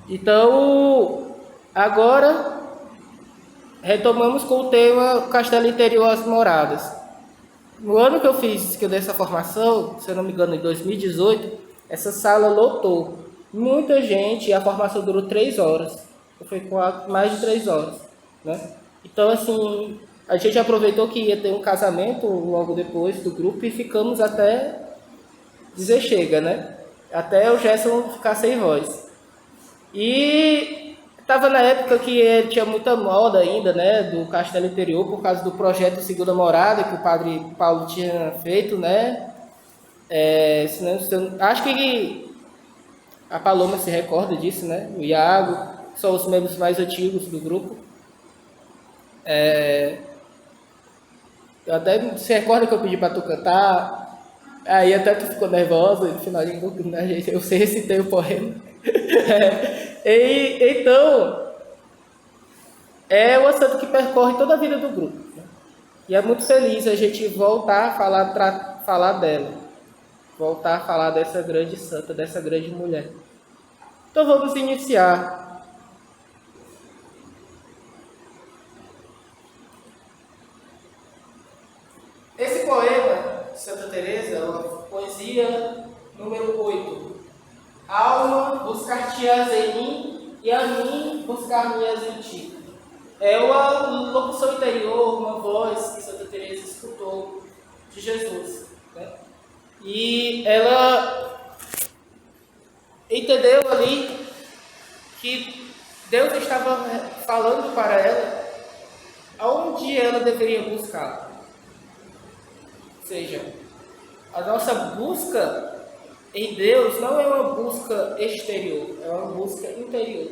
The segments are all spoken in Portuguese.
Então, agora retomamos com o tema Castelo Interior As Moradas. No ano que eu dei essa formação, se eu não me engano, em 2018, essa sala lotou. Muita gente, e a formação durou 3 horas. Foi mais de 3 horas, né? Então, assim, a gente aproveitou que ia ter um casamento logo depois do grupo e ficamos até dizer chega, né? Até o Gerson ficar sem voz. E estava na época que tinha muita moda ainda, né, do Castelo Interior, por causa do projeto Segunda Morada que o padre Paulo tinha feito, né? Acho que a Paloma se recorda disso, né? O Iago, são os membros mais antigos do grupo. Eu até se recorda que eu pedi para tu cantar, aí até tu ficou nervosa, e no final eu sei recitei o poema. Então, é o assunto que percorre toda a vida do grupo, né? E é muito feliz a gente voltar a falar dela, voltar a falar dessa grande santa, dessa grande mulher. Então vamos iniciar. Esse poema de Santa Teresa é uma poesia número 8. Alma, buscar-te-ás em mim, e a mim buscar-me-ás em ti. É uma locução interior, uma voz que Santa Teresa escutou de Jesus, né? E ela entendeu ali que Deus estava falando para ela aonde ela deveria buscar. Ou seja, a nossa busca em Deus não é uma busca exterior, é uma busca interior.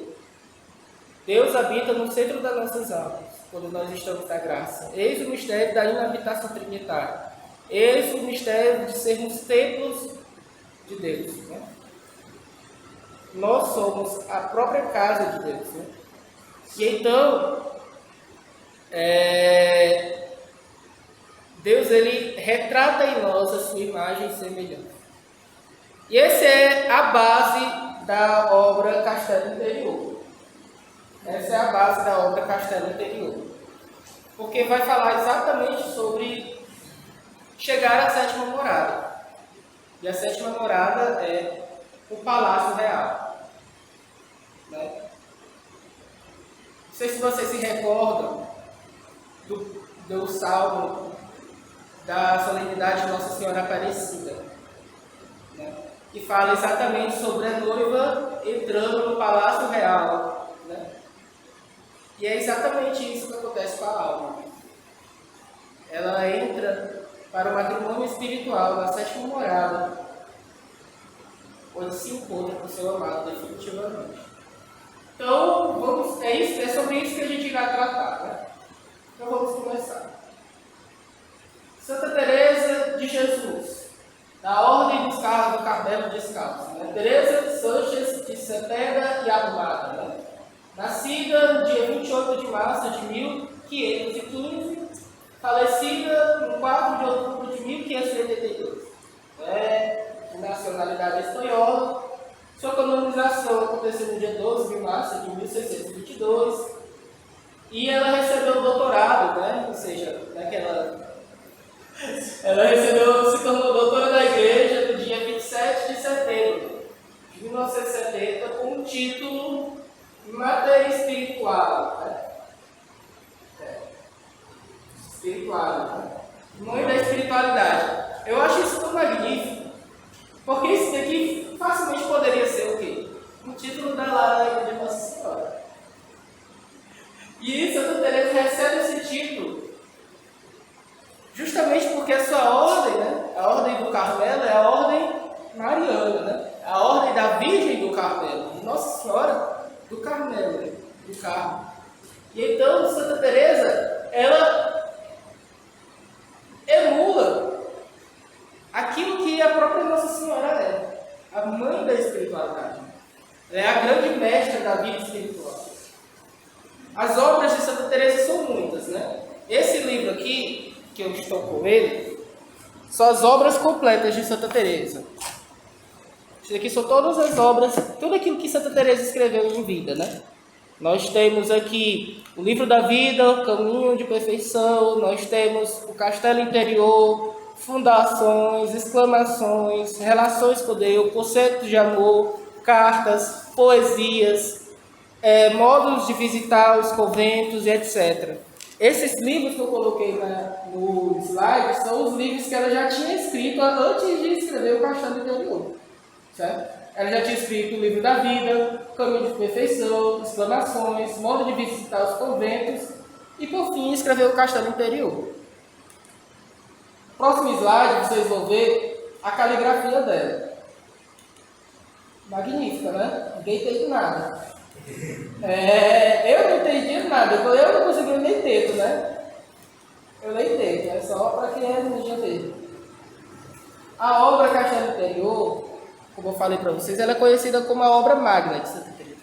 Deus habita no centro das nossas almas, quando nós estamos na graça. Eis o mistério da inabitação trinitária. Eis o mistério de sermos templos de Deus, né? Nós somos a própria casa de Deus, né? E então, Deus ele retrata em nós a sua imagem e semelhança. E essa é a base da obra Castelo Interior. Essa é a base da obra Castelo Interior. Porque vai falar exatamente sobre chegar à sétima morada. E a sétima morada é o Palácio Real, né? Não sei se vocês se recordam do salmo da solenidade de Nossa Senhora Aparecida, né? Que fala exatamente sobre a noiva entrando no Palácio Real, né? E é exatamente isso que acontece com a alma. Ela entra para o matrimônio espiritual na sétima morada, onde se encontra com o seu amado definitivamente. Então, é sobre isso que a gente vai tratar, né? Então vamos começar. Santa Teresa de Jesus, da Ordem dos Carlos do Carmelo Descalço, né? Teresa Sanches de Santana e Arrumada, né? Nascida no dia 28 de março de 1515, falecida no 4 de outubro de 1582. De nacionalidade espanhola. Sua canonização aconteceu no dia 12 de março de 1622. E ela recebeu o doutorado, né? Ou seja, se tornou doutora da Igreja no dia 27 de setembro de 1970, com o título Mater Espiritual, né? Espiritual, né? Mãe da espiritualidade. Eu acho isso tão magnífico, porque isso daqui facilmente poderia ser o quê? O título da Lara de Nossa Senhora. E Santa Teresa recebe esse título justamente porque a sua ordem, né? A ordem do Carmelo é a ordem mariana, né? A ordem da Virgem do Carmelo, de Nossa Senhora do Carmelo, né? Do Carmo. E então Santa Teresa, ela emula aquilo que a própria Nossa Senhora é, a mãe da espiritualidade. Ela é a grande mestra da vida espiritual. As obras de Santa Teresa são muitas, né? Esse livro aqui, que eu estou com ele, são as obras completas de Santa Teresa. Isso aqui são todas as obras, tudo aquilo que Santa Teresa escreveu em vida, né? Nós temos aqui o Livro da Vida, o Caminho de Perfeição, nós temos o Castelo Interior, Fundações, Exclamações, Relações com Deus, Conceitos de Amor, Cartas, Poesias, modos de visitar os conventos e etc. Esses livros que eu coloquei no slide são os livros que ela já tinha escrito antes de escrever o Castelo Interior. Certo? Ela já tinha escrito o Livro da Vida, Caminho de Perfeição, Exclamações, Modo de Visitar os Conventos e, por fim, escreveu o Castelo Interior. Próximo slide, vocês vão ver a caligrafia dela. Magnífica, né? Ninguém entende nada. Eu não entendi nada, eu não consegui nem texto, né? Eu nem texto, é só para quem é ninja dele. A obra Castelo Interior, como eu falei para vocês, ela é conhecida como a obra magna de Santa Teresa.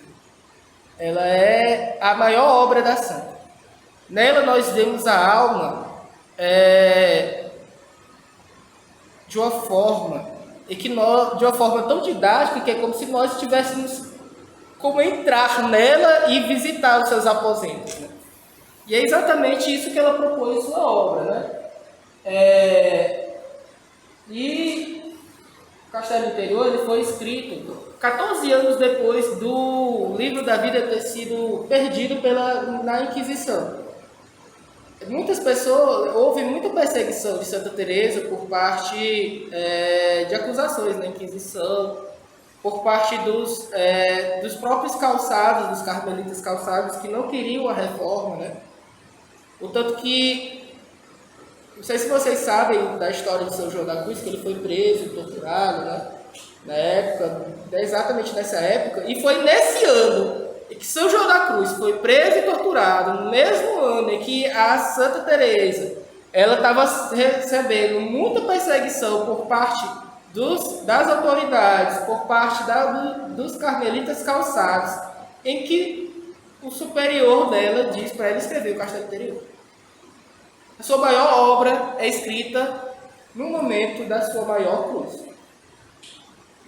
Ela é a maior obra da santa. Nela nós vemos a alma de uma forma tão didática que é como se nós estivéssemos como entrar nela e visitar os seus aposentos, né? E é exatamente isso que ela propõe em sua obra, né? E o Castelo Interior ele foi escrito 14 anos depois do Livro da Vida ter sido perdido na Inquisição. Muitas pessoas, houve muita perseguição de Santa Teresa por parte de acusações na Inquisição, por parte dos próprios calçados, dos carmelitas calçados, que não queriam a reforma, né? O tanto que, não sei se vocês sabem da história de São João da Cruz, que ele foi preso e torturado, né? Na época, exatamente nessa época, e foi nesse ano que São João da Cruz foi preso e torturado, no mesmo ano em que a Santa Teresa ela estava recebendo muita perseguição por parte das autoridades, por parte dos carmelitas calçados, em que o superior dela diz para ela escrever o Castelo Interior. A sua maior obra é escrita no momento da sua maior cruz.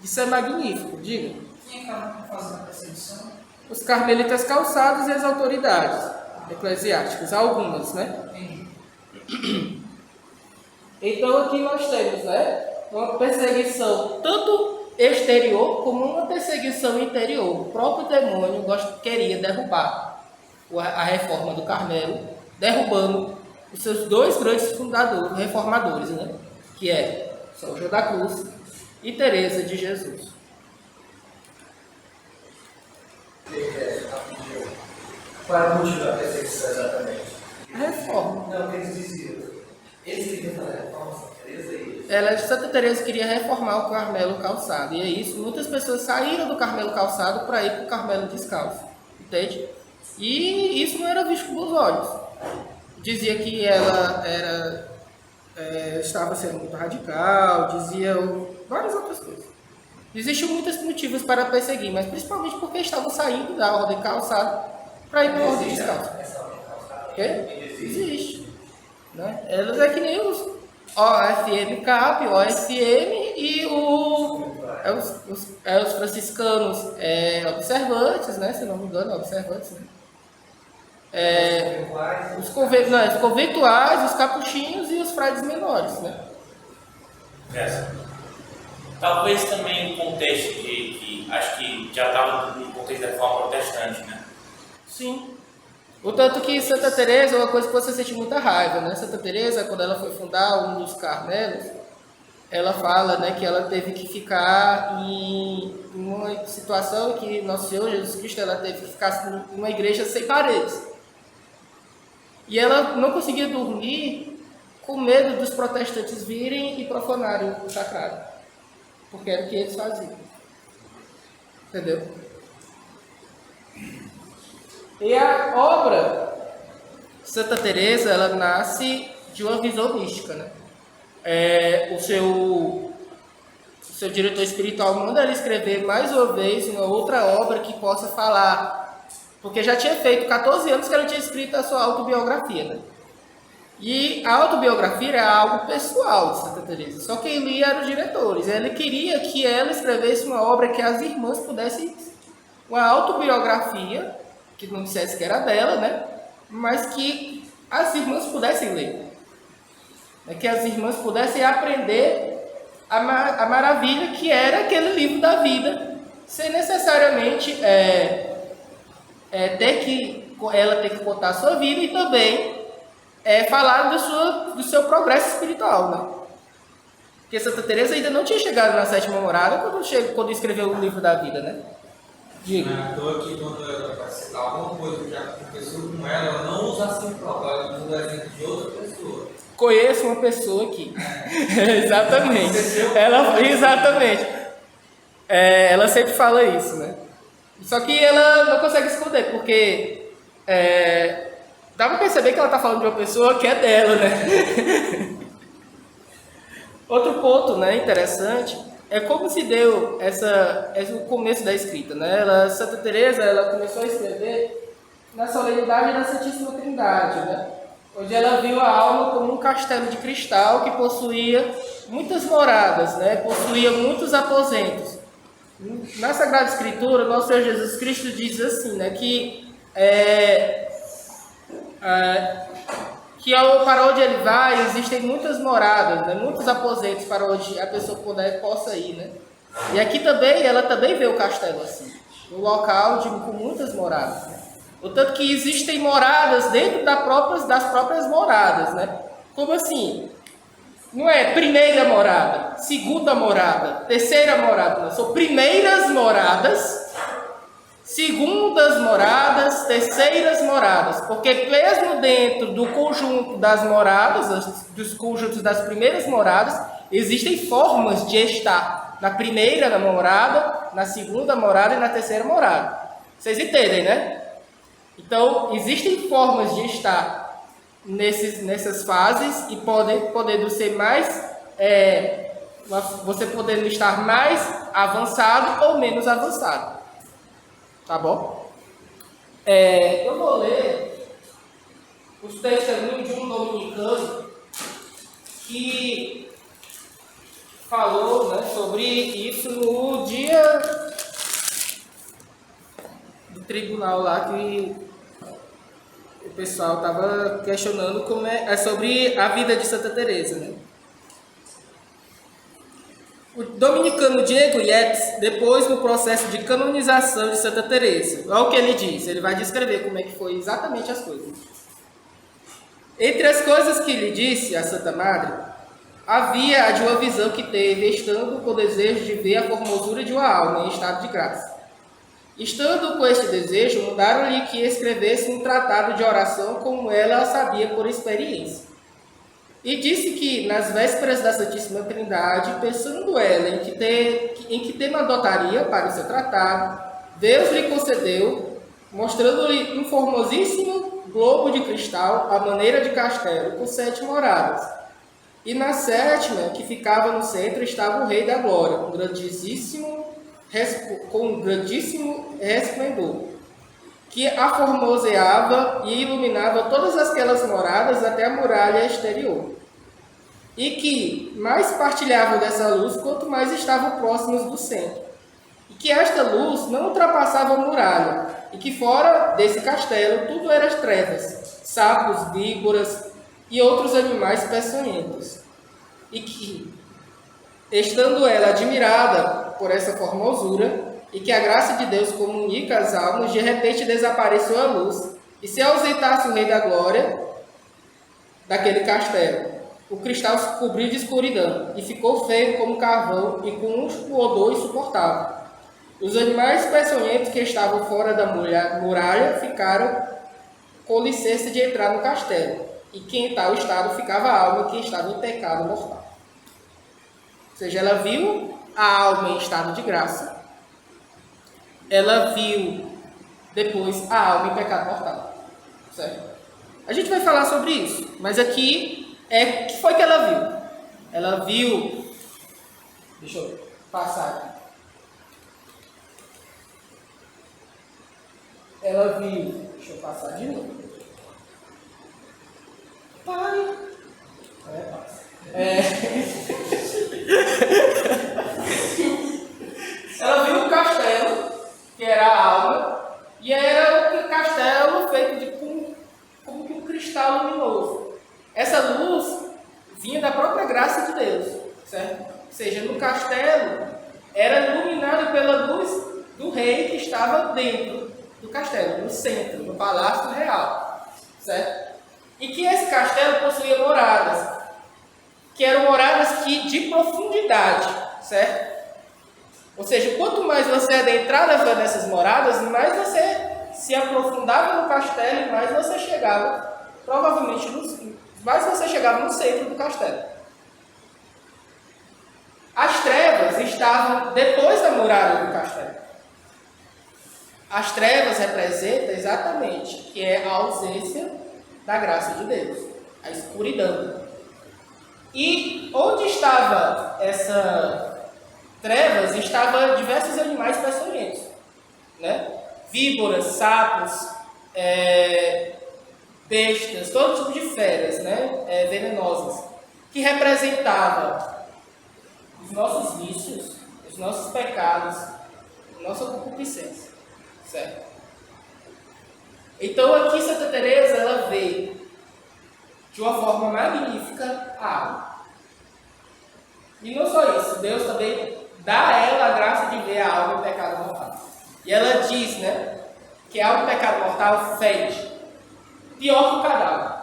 Isso é magnífico, diga. Quem acaba fazendo a perseguição? Os carmelitas calçados e as autoridades eclesiásticas, algumas, né? Então aqui nós temos, né, uma perseguição tanto exterior como uma perseguição interior. O próprio demônio queria derrubar a reforma do Carmelo, derrubando os seus dois grandes reformadores, né? Que é São João da Cruz e Teresa de Jesus. Qual era o motivo da perseguição exatamente? A reforma. Não, o que eles diziam? Eles queriam fazer a reforma, Santa Teresa e isso? Santa Teresa queria reformar o Carmelo calçado. E é isso, muitas pessoas saíram do Carmelo calçado para ir para o Carmelo descalço. Entende? E isso não era visto com bons olhos. Dizia que ela estava sendo muito radical, dizia várias outras coisas. Existiam muitos motivos para perseguir, mas principalmente porque estavam saindo da ordem calçada para ir para a ordem descalça. Existe. Né? Elas é que nem os OFM CAP, OFM e os franciscanos observantes, né? Se não me engano, observantes, né? Os conventuais, os capuchinhos e os frades menores, né? Talvez também o contexto que acho que já estava no contexto da reforma protestante, né? Sim. O tanto que Santa Teresa é uma coisa que você sente muita raiva, né? Santa Teresa, quando ela foi fundar um dos Carmelos, ela fala, né, que ela teve que ficar em uma situação que Nosso Senhor Jesus Cristo ela teve que ficar em uma igreja sem paredes. E ela não conseguia dormir com medo dos protestantes virem e profanarem o sagrado. Porque era o que eles faziam. Entendeu? E a obra Santa Teresa, ela nasce de uma visão mística, né? O seu diretor espiritual manda ela escrever mais uma vez uma outra obra que possa falar, porque já tinha feito 14 anos que ela tinha escrito a sua autobiografia, né? E a autobiografia era algo pessoal de Santa Teresa. Só quem lia eram os diretores. Ele queria que ela escrevesse uma obra que as irmãs pudessem... Uma autobiografia, que não dissesse que era dela, né? Mas que as irmãs pudessem ler. Que as irmãs pudessem aprender a maravilha que era aquele livro da vida, sem necessariamente ela ter que contar a sua vida e também falar do seu progresso espiritual, né? Porque Santa Teresa ainda não tinha chegado na sétima morada quando escreveu o livro da vida, né? Diga. Estou aqui quando ela vai citar alguma coisa que já aconteceu com ela não usa assim próprio, ela usa o exemplo de outra pessoa. Conheço uma pessoa aqui. Exatamente. Exatamente. Ela sempre fala isso, né? Só que ela não consegue esconder, porque dá pra perceber que ela tá falando de uma pessoa que é dela, né? Outro ponto, né, interessante é como se deu o começo da escrita, né? Santa Teresa, ela começou a escrever na solenidade da Santíssima Trindade, né? Onde ela viu a alma como um castelo de cristal que possuía muitas moradas, né? Possuía muitos aposentos. Na Sagrada Escritura, nosso Senhor Jesus Cristo diz assim, né? Que para onde ele vai existem muitas moradas, né? Muitos aposentos para onde a pessoa possa ir, né? E aqui também, ela também vê o castelo assim, um local com muitas moradas, né? Portanto que existem moradas dentro das próprias moradas, né? Como assim? Não é primeira morada, segunda morada, terceira morada, não. São primeiras moradas, segundas moradas, terceiras moradas. Porque mesmo dentro do conjunto das moradas, dos conjuntos das primeiras moradas, existem formas de estar na primeira morada, na segunda morada e na terceira morada. Vocês entendem, né? Então, existem formas de estar nessas fases e podendo ser mais, você podendo estar mais avançado ou menos avançado. Tá bom? Eu vou ler os testemunhos de um dominicano que falou, né, sobre isso no dia do tribunal lá que o pessoal estava questionando como sobre a vida de Santa Teresa, né? O dominicano Diego Yates, depois no processo de canonização de Santa Teresa, olha o que ele diz, ele vai descrever como é que foi exatamente as coisas. Entre as coisas que ele disse à Santa Madre, havia a de uma visão que teve, estando com o desejo de ver a formosura de uma alma em estado de graça. Estando com este desejo, mandaram-lhe que escrevesse um tratado de oração como ela sabia por experiência. E disse que, nas vésperas da Santíssima Trindade, pensando ela em que tema adotaria para o seu tratado, Deus lhe concedeu, mostrando-lhe um formosíssimo globo de cristal à maneira de castelo, com 7 moradas. E na sétima, que ficava no centro, estava o Rei da Glória, com um grandíssimo resplendor, que a formoseava e iluminava todas aquelas moradas até a muralha exterior, e que mais partilhavam dessa luz quanto mais estavam próximos do centro, e que esta luz não ultrapassava a muralha, e que fora desse castelo tudo era trevas, sapos, víboras e outros animais peçonhentos, e que, estando ela admirada por essa formosura, e que a graça de Deus comunica às almas, de repente desapareceu a luz, e se ausentasse o Rei da Glória daquele castelo, o cristal se cobriu de escuridão, e ficou feio como carvão, e com um odor insuportável. Os animais peçonhentos que estavam fora da muralha ficaram com licença de entrar no castelo, e que em tal estado ficava a alma que estava em pecado mortal. Ou seja, ela viu a alma em estado de graça, ela viu depois a alma em pecado mortal, certo? A gente vai falar sobre isso, mas aqui o que foi que ela viu? Ela viu, deixa eu passar aqui, ela viu, deixa eu passar de novo, Pare. Ela viu um castelo, que era a alma, e era um castelo feito de como que um cristal luminoso. Essa luz vinha da própria graça de Deus, certo? Ou seja, no castelo era iluminado pela luz do rei que estava dentro do castelo, no centro, no palácio real, certo? E que esse castelo possuía moradas, que eram moradas de profundidade, certo? Ou seja, quanto mais você adentrava nessas moradas, mais você se aprofundava no castelo e mais você chegava, provavelmente, mais você chegava no centro do castelo. As trevas estavam depois da muralha do castelo. As trevas representam exatamente que é a ausência da graça de Deus, a escuridão. E onde estava essa trevas, estavam diversos animais peçonhentos, né? Víboras, sapos, bestas, todo tipo de feras, né? Venenosas, que representavam os nossos vícios, os nossos pecados, a nossa concupiscência, certo? Então aqui Santa Teresa ela vê de uma forma magnífica a alma. E não só isso, Deus também dá a ela a graça de ver a alma em pecado mortal. E ela diz, né, que a alma em pecado mortal fede, pior que o cadáver,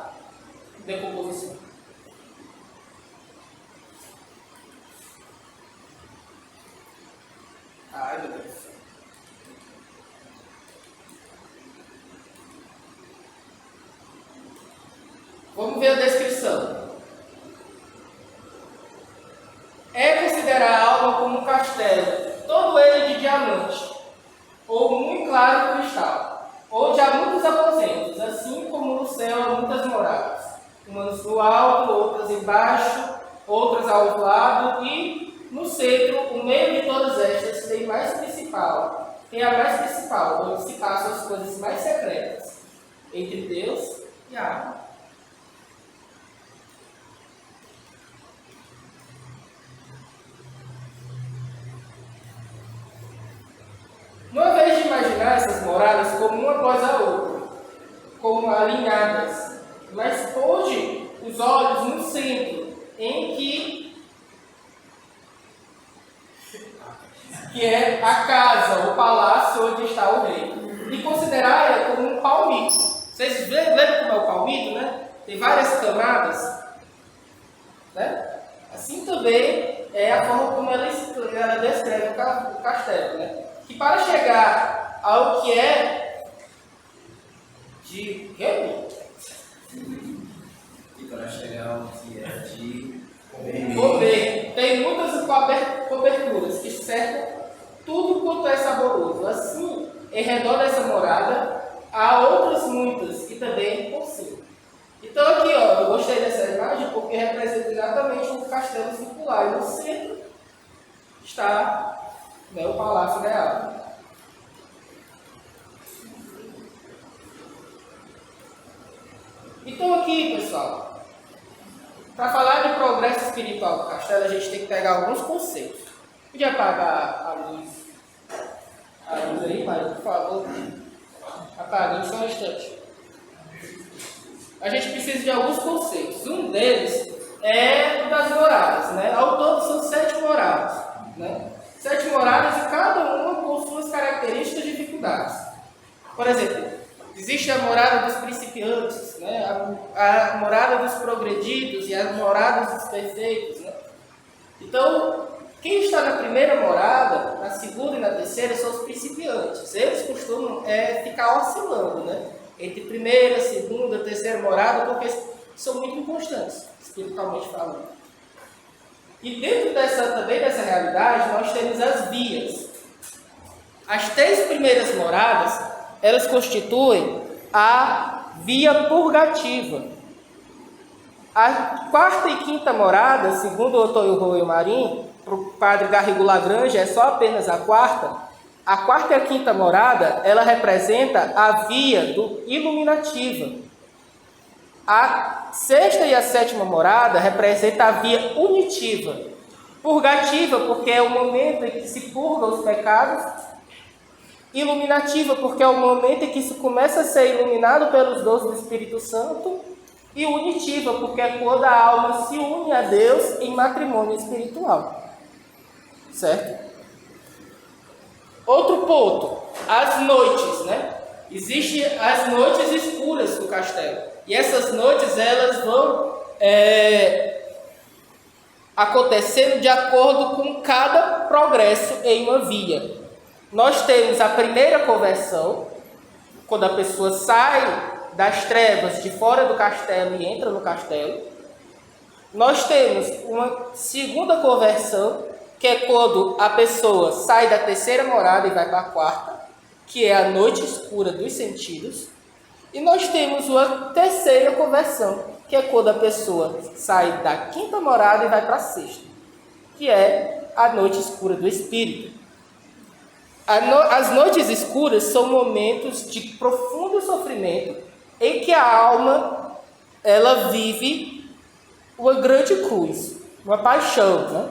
decomposição. Ai, meu Deus. Vamos ver a descrição. É considerar a alma como um castelo, todo ele de diamante, ou muito claro cristal, onde há muitos aposentos, assim como no céu há muitas moradas, umas no alto, outras embaixo, outras ao lado, e no centro, o meio de todas estas, tem a mais principal, onde se passam as coisas mais secretas, entre Deus e a alma. Não é vez de imaginar essas moradas como uma após a outra, como alinhadas, mas pôde os olhos no centro, em que é a casa, o palácio onde está o rei, e considerar-a como um palmito. Vocês lembram como é o palmito, né? Tem várias camadas, né? Assim também é a forma como ela descreve o castelo, né? Que para chegar ao que é de E para chegar ao que é de comer, tem muitas coberturas que cercam tudo quanto é saboroso. Assim, em redor dessa morada, há outras muitas que também por cima. Então aqui, ó, eu gostei dessa imagem porque representa exatamente um castelo circular. E no centro está, né, o Palácio Real. Então aqui, pessoal, para falar de progresso espiritual do castelo, a gente tem que pegar alguns conceitos. Podia apagar a luz aí, Mário, por favor. Apague só um instante. A gente precisa de alguns conceitos. Um deles é o das moradas, né? Ao todo são 7 moradas, né? 7 moradas e cada uma com suas características e dificuldades. Por exemplo, existe a morada dos principiantes, né? A morada dos progredidos e as moradas dos perfeitos, né? Então, quem está na primeira morada, na segunda e na terceira são os principiantes. Eles costumam ficar oscilando, né? Entre primeira, segunda, terceira morada, porque são muito inconstantes, espiritualmente falando. E dentro também dessa realidade, nós temos as vias. As 3 primeiras moradas, elas constituem a via purgativa. A 4ª e 5ª morada, segundo o Antônio Royo Marim, para o padre Garrigo Lagrange, é só apenas a 4ª. A 4ª e a 5ª morada, ela representa a via iluminativa. A sexta e a sétima morada representam a via unitiva. Purgativa, porque é o momento em que se purga os pecados. Iluminativa, porque é o momento em que se começa a ser iluminado pelos dons do Espírito Santo. E unitiva, porque é quando a alma se une a Deus em matrimônio espiritual. Certo? Outro ponto, as noites, né? Existem as noites escuras do castelo. E essas noites, elas vão acontecendo de acordo com cada progresso em uma via. Nós temos a primeira conversão, quando a pessoa sai das trevas de fora do castelo e entra no castelo. Nós temos uma segunda conversão, que é quando a pessoa sai da terceira morada e vai para a quarta, que é a noite escura dos sentidos. E nós temos uma terceira conversão, que é quando a pessoa sai da quinta morada e vai para a sexta, que é a noite escura do espírito. As noites escuras são momentos de profundo sofrimento, em que a alma, ela vive uma grande cruz, uma paixão, né?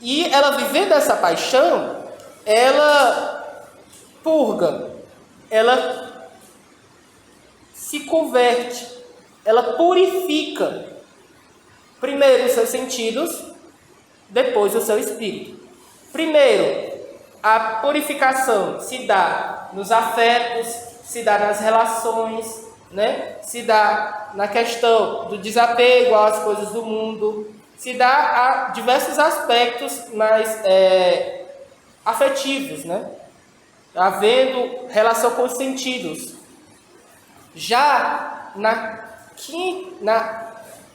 E ela vivendo essa paixão, ela purga, ela se converte, ela purifica primeiro os seus sentidos, depois o seu espírito. Primeiro, a purificação se dá nos afetos, se dá nas relações, né? Se dá na questão do desapego às coisas do mundo, se dá a diversos aspectos mais afetivos, né? Havendo relação com os sentidos. Já na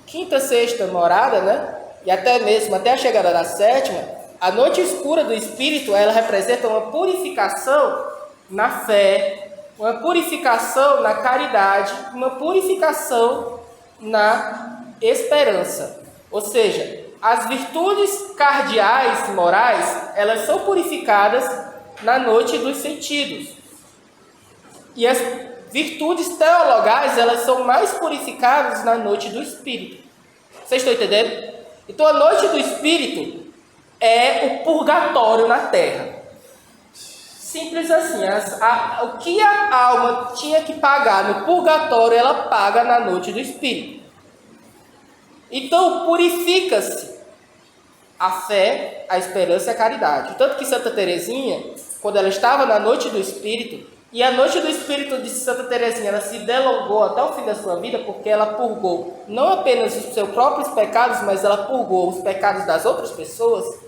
quinta, sexta morada, né? E até mesmo até a chegada da sétima, a noite escura do espírito, ela representa uma purificação na fé, uma purificação na caridade, uma purificação na esperança. Ou seja, as virtudes cardeais morais, elas são purificadas na noite dos sentidos. E as virtudes teologais, elas são mais purificadas na noite do espírito. Vocês estão entendendo? Então a noite do espírito é o purgatório na terra. Simples assim. O que a alma tinha que pagar no purgatório, ela paga na noite do espírito. Então purifica-se a fé, a esperança e a caridade. Tanto que Santa Teresinha, quando ela estava na noite do espírito, e a noite do espírito de Santa Teresinha, ela se delongou até o fim da sua vida, porque ela purgou não apenas os seus próprios pecados, mas ela purgou os pecados das outras pessoas.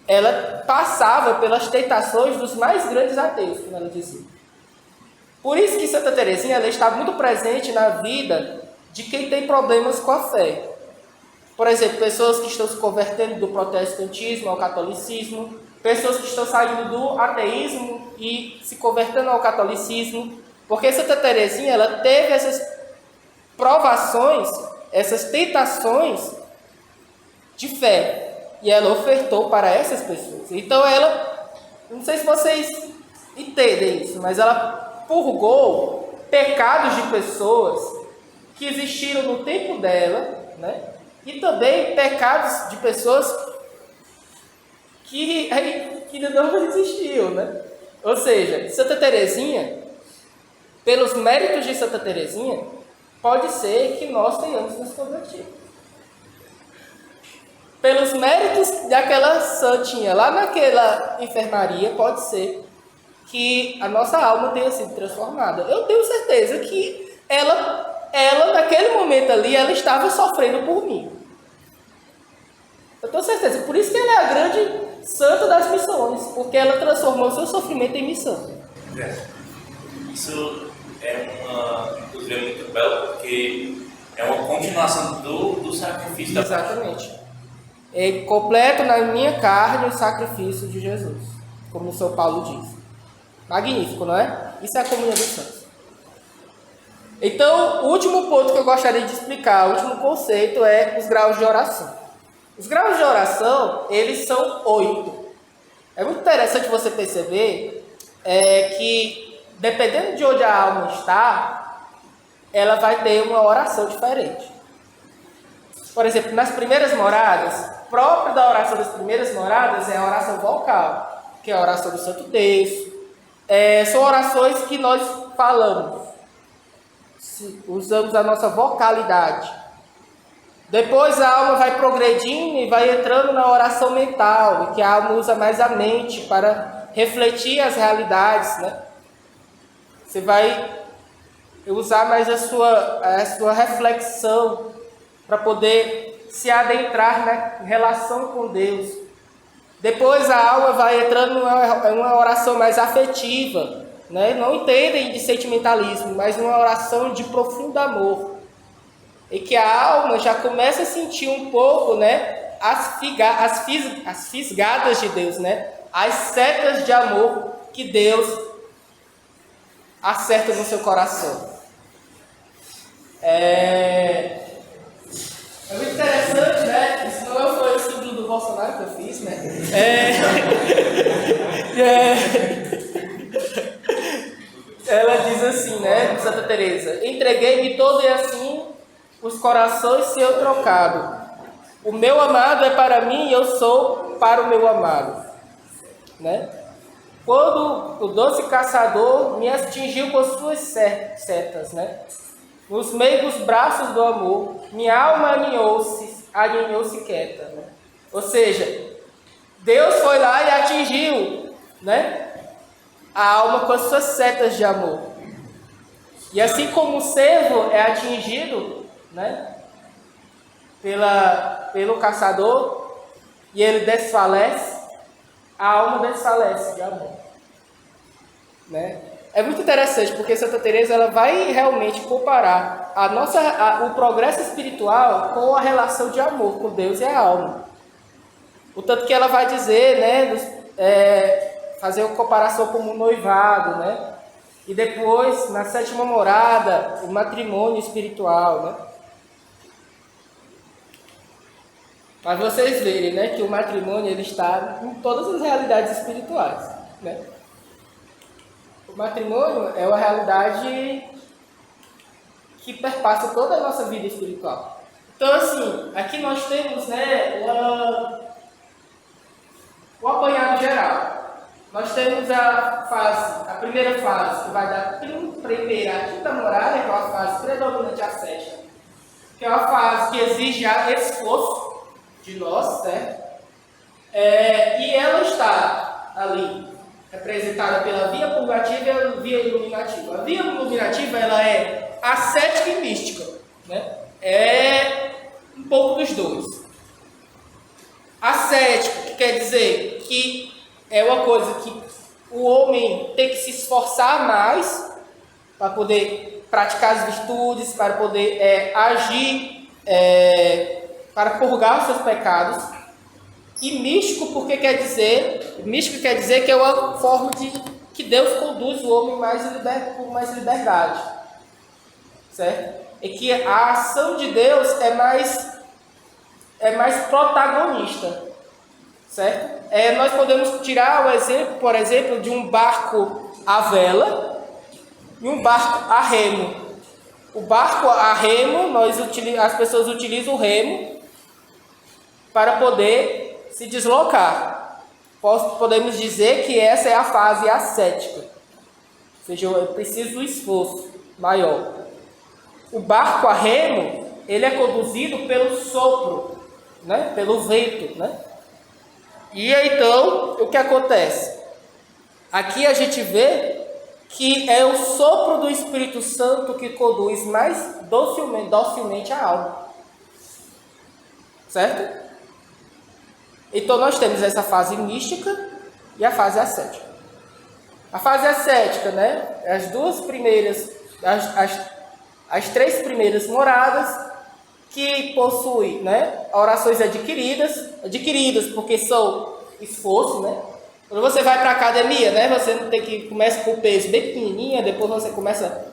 Ela passava pelas tentações dos mais grandes ateus, como ela dizia. Por isso que Santa Teresinha, ela está muito presente na vida de quem tem problemas com a fé. Por exemplo, pessoas que estão se convertendo do protestantismo ao catolicismo, pessoas que estão saindo do ateísmo e se convertendo ao catolicismo, porque Santa Teresinha, ela teve essas provações, essas tentações de fé, e ela ofertou para essas pessoas. Então ela, não sei se vocês entendem isso, mas ela purgou pecados de pessoas que existiram no tempo dela, né? E também pecados de pessoas que não existiam, né? Ou seja, Santa Teresinha, pelos méritos de Santa Teresinha, pode ser que nós tenhamos nos convertido. Pelos méritos daquela santinha lá naquela enfermaria, pode ser que a nossa alma tenha sido transformada. Eu tenho certeza que ela naquele momento ali, ela estava sofrendo por mim. Eu tenho certeza. Por isso que ela é a grande santa das missões, porque ela transformou o seu sofrimento em missão. Isso inclusive, é muito belo, porque é uma continuação do sacrifício. Exatamente. É completo na minha carne o sacrifício de Jesus, como o São Paulo diz. Magnífico, não é? Isso é a comunhão dos santos. Então, o último ponto que eu gostaria de explicar, o último conceito é os graus de oração. Os graus de oração, eles são 8. É muito interessante você perceber que, dependendo de onde a alma está, ela vai ter uma oração diferente. Por exemplo, nas primeiras moradas, próprio da oração das primeiras moradas é a oração vocal, que é a oração do Santo Terço. São orações que nós falamos, usamos a nossa vocalidade. Depois a alma vai progredindo e vai entrando na oração mental, que a alma usa mais a mente para refletir as realidades, né? Você vai usar mais a sua reflexão para poder se adentrar na relação com Deus. Depois a alma vai entrando em uma oração mais afetiva, né? Não entendem de sentimentalismo, mas uma oração de profundo amor. E que a alma já começa a sentir um pouco, né, as fisgadas de Deus, né? As setas de amor que Deus acerta no seu coração. É muito interessante, né? Isso não foi o símbolo do Bolsonaro que eu fiz, né? Ela diz assim, né, Santa Teresa: entreguei-me todo e assim os corações se eu trocado. O meu amado é para mim e eu sou para o meu amado. Né? Quando o doce caçador me atingiu com suas setas, né? Nos meigos braços do amor, minha alma aninhou-se quieta. Né? Ou seja, Deus foi lá e atingiu, né, a alma com as suas setas de amor. E assim como o cervo é atingido, né, pelo caçador, e ele desfalece, a alma desfalece de amor. Né? É muito interessante, porque Santa Teresa ela vai realmente comparar o progresso espiritual com a relação de amor com Deus e a alma. O tanto que ela vai dizer, né, fazer uma comparação com o noivado, né? E depois, na sétima morada, o matrimônio espiritual, né? Mas vocês verem, né, que o matrimônio ele está em todas as realidades espirituais, né? O matrimônio é uma realidade que perpassa toda a nossa vida espiritual. Então, assim, aqui nós temos, né, o apanhado geral. Nós temos a primeira fase, que vai da primeira à quinta morada, que é uma fase predominante à sétima, que é uma fase que exige esforço de nós, certo? E ela está ali representada pela via purgativa e a via iluminativa. A via iluminativa ela é ascética e mística, né? É um pouco dos dois. Ascético, que quer dizer que é uma coisa que o homem tem que se esforçar mais para poder praticar as virtudes, para poder agir, para purgar os seus pecados. E místico, porque místico quer dizer que é uma forma de que Deus conduz o homem com mais liberdade, certo? E que a ação de Deus é mais protagonista, certo? Nós podemos tirar o exemplo, por exemplo, de um barco à vela e um barco a remo. O barco a remo, as pessoas utilizam o remo para poder se deslocar. Podemos dizer que essa é a fase ascética. Ou seja, eu preciso de um esforço maior. O barco a remo, ele é conduzido pelo sopro, né? Pelo vento, né? E então, o que acontece? Aqui a gente vê que é o sopro do Espírito Santo que conduz mais docilmente a alma. Certo? Então, nós temos essa fase mística e a fase ascética. A fase ascética, né? As duas primeiras, as três primeiras moradas, que possui, né, orações adquiridas porque são esforço, né? Quando você vai para a academia, né, você não tem que começa com o peso bem pequenininho, depois você começa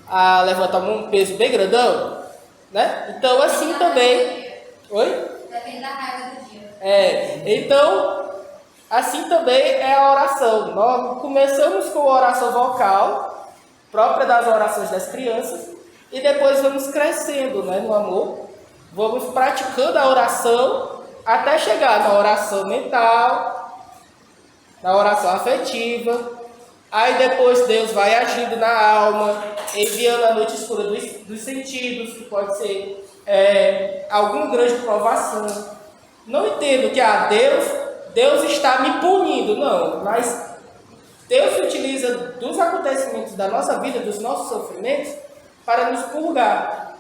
a levantar um peso bem grandão, né? Então assim também, oi? Depende da raiva do dia. Então assim também é a oração. Nós começamos com a oração vocal própria das orações das crianças. e depois vamos crescendo, né, no amor, vamos praticando a oração até chegar na oração mental, na oração afetiva. Aí depois Deus vai agindo na alma, enviando a noite escura dos sentidos, que pode ser alguma grande provação. Não entendo que Deus está me punindo, não, mas Deus se utiliza dos acontecimentos da nossa vida, dos nossos sofrimentos, para nos purgar.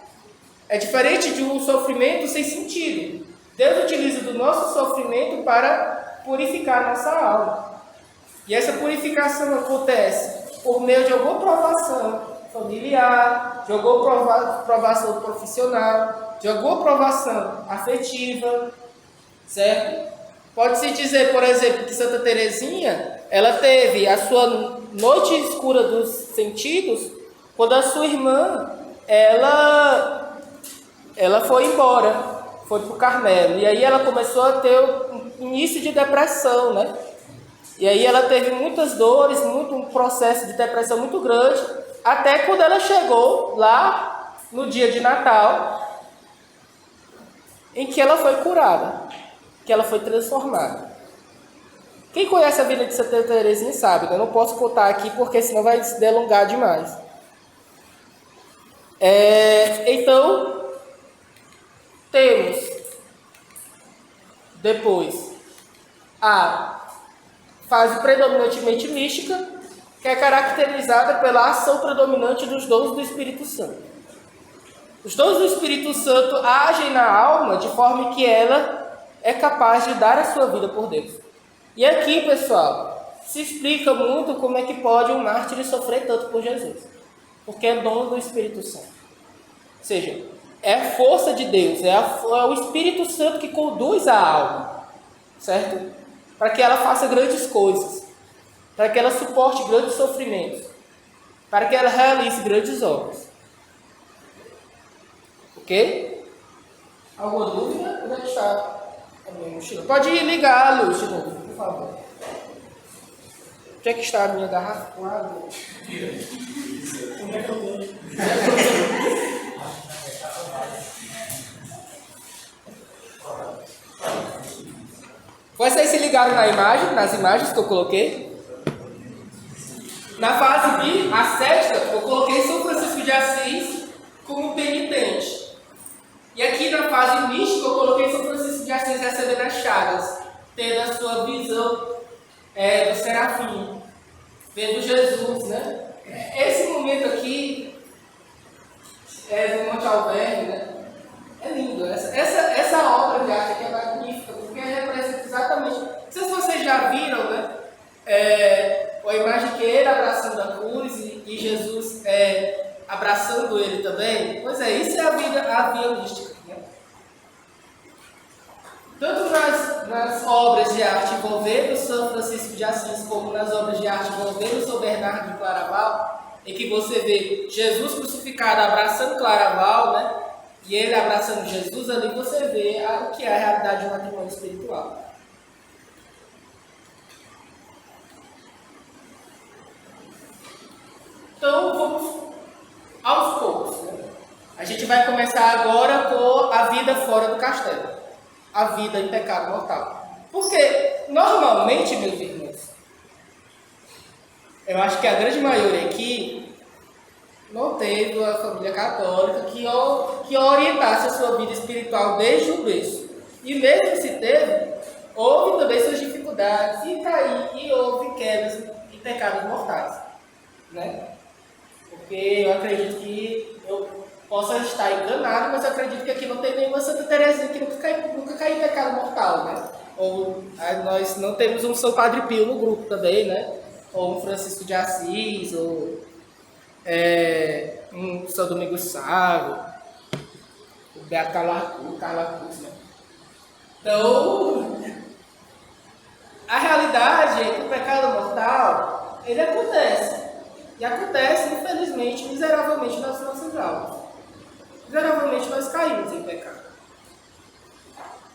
É diferente de um sofrimento sem sentido. Deus utiliza do nosso sofrimento para purificar a nossa alma. E essa purificação acontece por meio de alguma provação familiar, de alguma provação profissional, de alguma provação afetiva, certo? Pode-se dizer, por exemplo, que Santa Teresinha, ela teve a sua noite escura dos sentidos quando a sua irmã, ela foi embora, foi para o Carmelo. E aí ela começou a ter um início de depressão, né? E aí ela teve muitas dores, um processo de depressão muito grande, até quando ela chegou lá no dia de Natal, em que ela foi curada, que ela foi transformada. Quem conhece a vida de Santa Teresinha sabe, eu não posso contar aqui porque senão vai se delongar demais. Então, temos depois a fase predominantemente mística, que é caracterizada pela ação predominante dos dons do Espírito Santo. Os dons do Espírito Santo agem na alma de forma que ela é capaz de dar a sua vida por Deus. E aqui, pessoal, se explica muito como é que pode um mártir sofrer tanto por Jesus. Porque é dom do Espírito Santo. Ou seja, é a força de Deus, é o Espírito Santo que conduz a alma, certo? Para que ela faça grandes coisas, para que ela suporte grandes sofrimentos, para que ela realize grandes obras. Ok? Alguma dúvida? Onde é que está a minha mochila? Pode ligar a luz de novo, por favor. Onde é que está a minha garrafa com água? Onde é que eu tenho? Vocês se ligaram nas imagens que eu coloquei? Na fase ascética, eu coloquei São Francisco de Assis como penitente. E aqui na fase mística, eu coloquei São Francisco de Assis recebendo as chagas, tendo a sua visão do serafim, vendo Jesus, né? Esse momento aqui, no Monte Alverne, né? É lindo. Essa obra de arte aqui é magnífica, porque representa exatamente... Não sei se vocês já viram, né? A imagem que ele abraçando a cruz e Jesus abraçando ele também. Pois é, isso é a via mística, né? Tanto nas obras de arte envolvendo São Francisco de Assis, como nas obras de arte envolvendo São Bernardo de Claraval, em que você vê Jesus crucificado abraçando Claraval, né? E ele abraçando Jesus, ali você vê o que é a realidade do matrimônio espiritual. Então, vamos aos poucos, né? A gente vai começar agora com a vida fora do castelo. A vida em pecado mortal. Porque, normalmente, meus irmãos, eu acho que a grande maioria aqui não teve uma família católica que orientasse a sua vida espiritual desde o berço. E mesmo se teve, houve também suas dificuldades, e houve quedas e pecados mortais, né? Porque eu acredito que eu possa estar enganado, mas eu acredito que aqui não tem nenhuma Santa Teresinha que nunca caiu em pecado mortal, né? Ou nós não temos um São Padre Pio no grupo também, né? Ou um Francisco de Assis, ou um São Domingos Sávio, o Beato Carla Cruz, né? Então, a realidade é que o pecado mortal, ele acontece. E acontece, infelizmente, miseravelmente nas nossas almas. Miseravelmente nós caímos em pecado.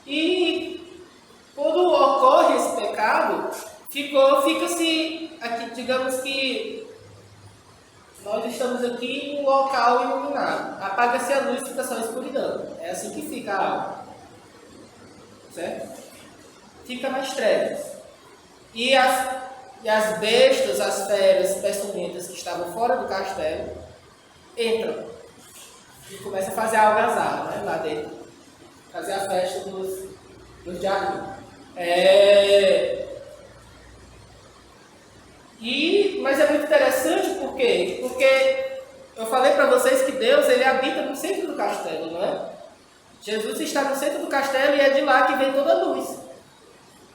E quando ocorre esse pecado, fica-se aqui, digamos que Nós estamos aqui em um local iluminado. Apaga-se a luz, fica só a escuridão. É assim que fica a alma. Certo? Fica nas trevas. E as bestas, as feras peçonhentas que estavam fora do castelo, entram e começam a fazer a algazarra, né, lá dentro. Fazer a festa dos diabos. Mas é muito interessante por quê? Porque eu falei para vocês que Deus ele habita no centro do castelo, não é? Jesus está no centro do castelo e é de lá que vem toda a luz.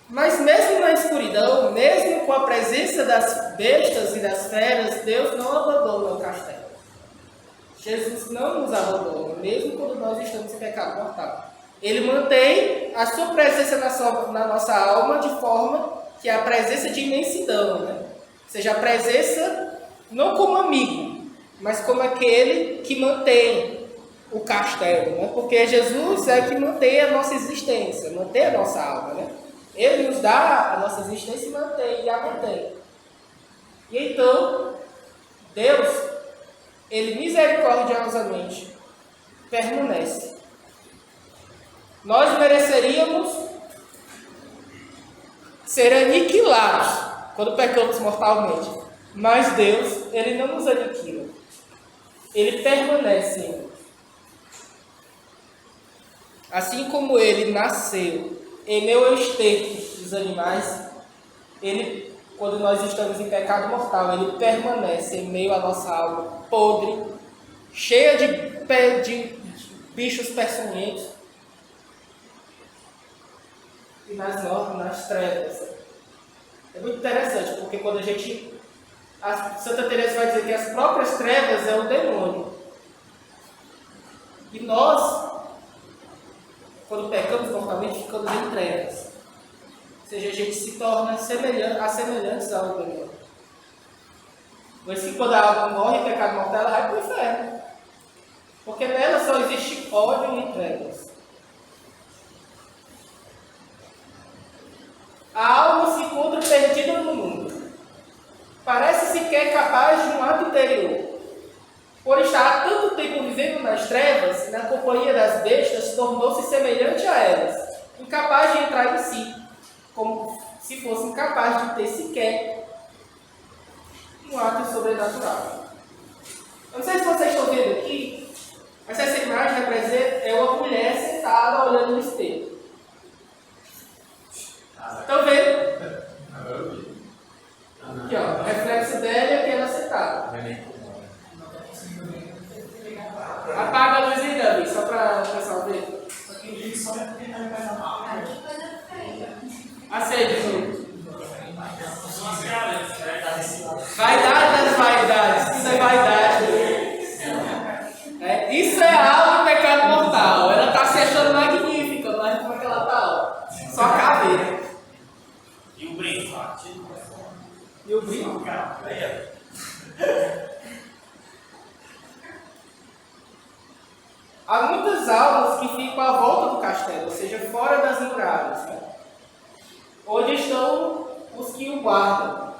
Mas mesmo na escuridão, mesmo com a presença das bestas e das feras, Deus não abandona o castelo. Jesus não nos abandona, mesmo quando nós estamos em pecado mortal. Ele mantém a sua presença na nossa alma de forma que é a presença de imensidão, né? Ou seja, a presença não como amigo, mas como aquele que mantém o castelo, né? Porque Jesus é que mantém a nossa existência, mantém a nossa alma, né? Ele nos dá a nossa existência e a mantém. E então, Deus, Ele misericordiosamente permanece. Nós mereceríamos ser aniquilados quando pecamos mortalmente. Mas Deus, Ele não nos aniquila. Ele permanece em nós. Assim como Ele nasceu em meio ao esterco dos animais, Ele, quando nós estamos em pecado mortal, Ele permanece em meio à nossa alma podre, cheia de bichos peçonhentos e nas trevas. É muito interessante, porque quando a Santa Teresa vai dizer que as próprias trevas é o demônio. E nós, quando pecamos mortalmente, ficamos em trevas. Ou seja, a gente se torna semelhantes ao demônio. Por isso que quando a alma morre em pecado mortal, ela vai para o inferno. Porque nela só existe ódio e trevas. A alma se encontra perdida no mundo. Parece sequer capaz de um ato interior. Por estar há tanto tempo vivendo nas trevas, na companhia das bestas, tornou-se semelhante a elas, incapaz de entrar em si, como se fosse incapaz de ter sequer um ato sobrenatural. Eu não sei se vocês estão vendo aqui, mas essa imagem representa uma mulher sentada olhando no espelho. Estão vendo? Aqui, ó, o reflexo dela e aqui ela sentada. Apaga a luz aí, Davi, só para o pessoal ver. Acende, Ju. Vaidade das vaidades. Isso é vaidade. Isso é a alma do pecado mortal. Ela está se achando magnífica, mas como é que ela está? Só a caveira. E o brinco? E o brinco? Há muitas almas que ficam à volta do castelo, ou seja, fora das muralhas, né? Onde estão os que o guardam.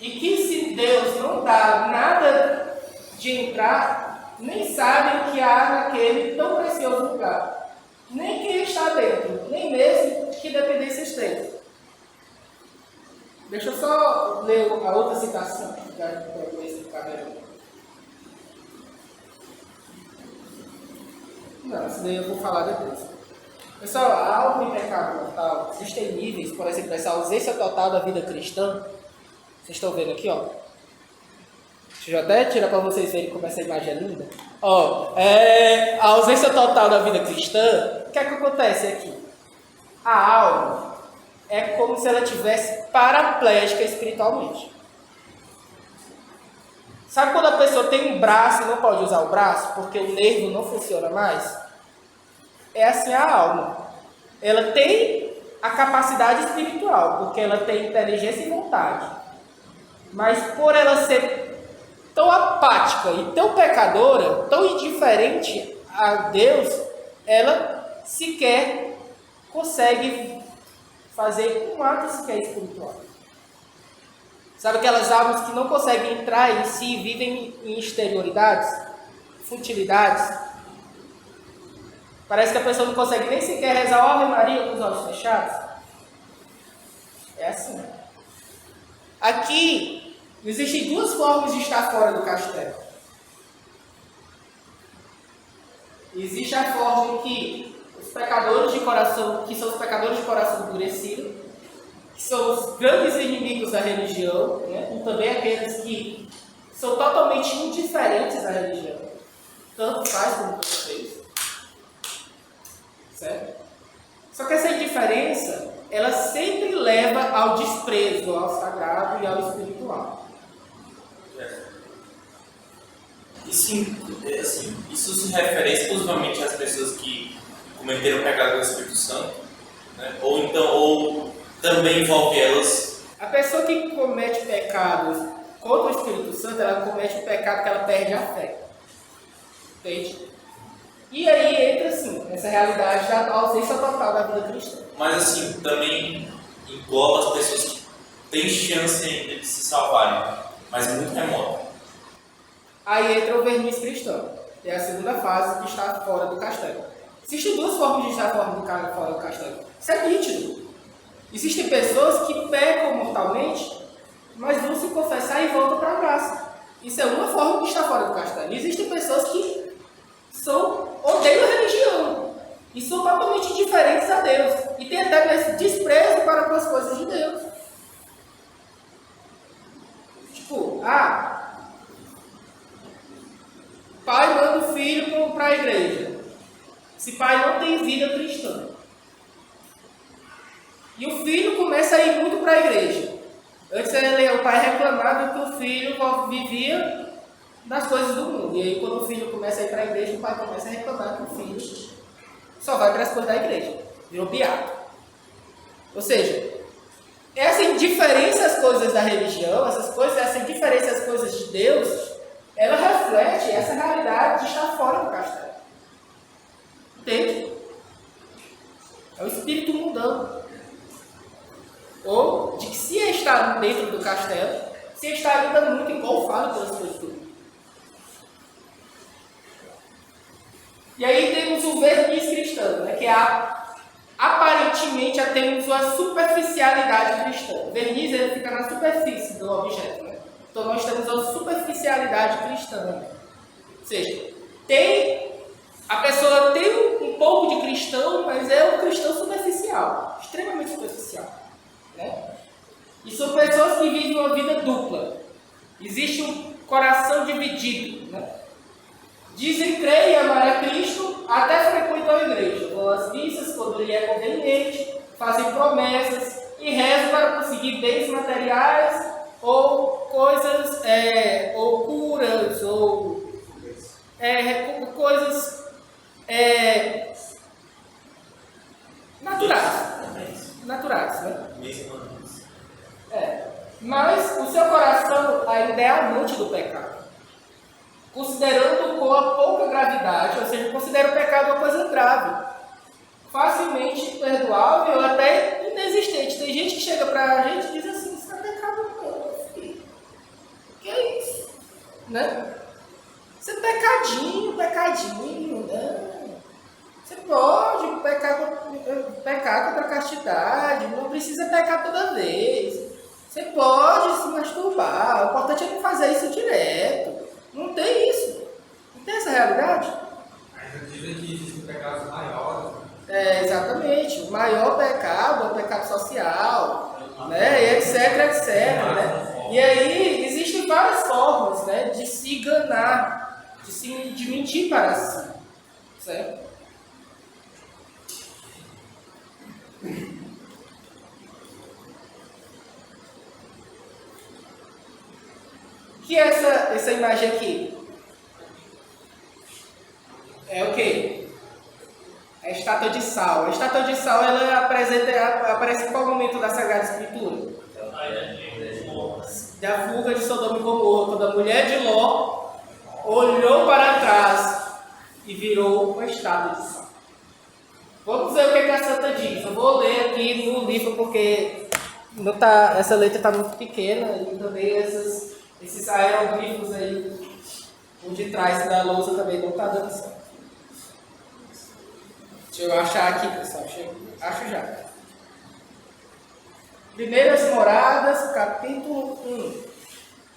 E que se Deus não dá nada de entrar, nem sabem o que há naquele tão precioso lugar. Nem quem está dentro, nem mesmo que dependências tem. Deixa eu só ler a outra citação para esse caderno. Não, isso daí eu vou falar depois. Pessoal, a alma em pecado mortal, existem níveis, por exemplo, essa ausência total da vida cristã. Vocês estão vendo aqui, ó. Deixa eu até tirar para vocês verem como essa imagem é linda. Ó, a ausência total da vida cristã, o que é que acontece aqui? A alma é como se ela tivesse paraplégica espiritualmente. Sabe quando a pessoa tem um braço e não pode usar o braço porque o nervo não funciona mais? É assim a alma. Ela tem a capacidade espiritual, porque ela tem inteligência e vontade. Mas por ela ser tão apática e tão pecadora, tão indiferente a Deus, ela sequer consegue fazer um ato sequer espiritual. Sabe aquelas almas que não conseguem entrar em si, vivem em exterioridades, futilidades? Parece que a pessoa não consegue nem sequer rezar a Ave Maria com os olhos fechados. É assim. Aqui, existem duas formas de estar fora do castelo. Existe a forma em que os pecadores de coração, que são os pecadores de coração endurecido, que são os grandes inimigos da religião, né? E também aqueles que são totalmente indiferentes à religião. Tanto faz como vocês. Certo? Só que essa indiferença, ela sempre leva ao desprezo, ao sagrado e ao espiritual. Isso se refere exclusivamente às pessoas que cometeram o pecado do Espírito Santo, né? Ou também envolve elas. A pessoa que comete pecados contra o Espírito Santo, ela comete um pecado que ela perde a fé. Entende? E aí entra, assim, essa realidade da ausência total da vida cristã. Mas, assim, também engloba as pessoas que têm chance ainda de se salvarem, mas muito remota. Aí entra o verniz cristão, que é a segunda fase que está fora do castelo. Existem duas formas de estar fora do castelo. Isso é nítido. Existem pessoas que pecam mortalmente, mas vão se confessar e voltam para a graça. Isso é uma forma de estar fora do castelo. E existem pessoas que odeiam a religião e são totalmente indiferentes a Deus e têm até esse desprezo para com as coisas de Deus. Tipo, pai manda o filho para a igreja. Esse pai não tem vida cristã. E o filho começa a ir muito para a igreja. Antes o pai reclamava que o filho vivia das coisas do mundo. E aí quando o filho começa a ir para a igreja, o pai começa a reclamar que o filho só vai para as coisas da igreja. Virou beato. Ou seja, essa indiferença às coisas da religião, essa indiferença às coisas de Deus, ela reflete essa realidade de estar fora do castelo. Entende? É o espírito mundano. Ou de que se está dentro do castelo, se está ainda muito engolfado pelas coisas do mundo. E aí temos o verniz cristão, né, que é aparentemente temos uma superficialidade cristã. O verniz ele fica na superfície do objeto. Né? Então nós temos a superficialidade cristã. Né? Ou seja, a pessoa tem um pouco de cristão, mas é um cristão superficial, extremamente superficial. Né? E são pessoas que vivem uma vida dupla. Existe um coração dividido. Né? Dizem crer e amar a Cristo, até frequentam a igreja, vão às missas quando lhe é conveniente, fazem promessas e rezam para conseguir bens materiais ou coisas, ou curas, ou coisas naturais, né? Mas o seu coração ainda é amante do pecado. Considerando com a pouca gravidade, ou seja, considera o pecado uma coisa grave, facilmente perdoável ou até inexistente. Tem gente que chega pra gente e diz assim, isso é pecado não, filho. Que é isso? Né? Isso é pecadinho, né? Você pode pecar contra a castidade, não precisa pecar toda vez. Você pode se masturbar, o importante é não fazer isso direto. Não tem isso. Não tem essa realidade. Ainda dizem que existem pecados maiores. Exatamente. O maior pecado é o pecado social, né? Etc, né? E aí, existem várias formas, né, de se enganar, de mentir para si. Certo? Que é essa imagem aqui? É o quê? A estátua de sal. A estátua de sal ela aparece em qual momento da Sagrada Escritura? Da fuga de Sodoma e Gomorra, quando a mulher de Ló olhou para trás e virou uma estátua de sal. Vamos ver o que a santa diz. Eu vou ler aqui no livro porque não tá, essa letra está muito pequena e também esses aeroglifos aí por detrás da lousa também não está dando certo. Deixa eu achar aqui, pessoal. Acho já. Primeiras Moradas, capítulo 1.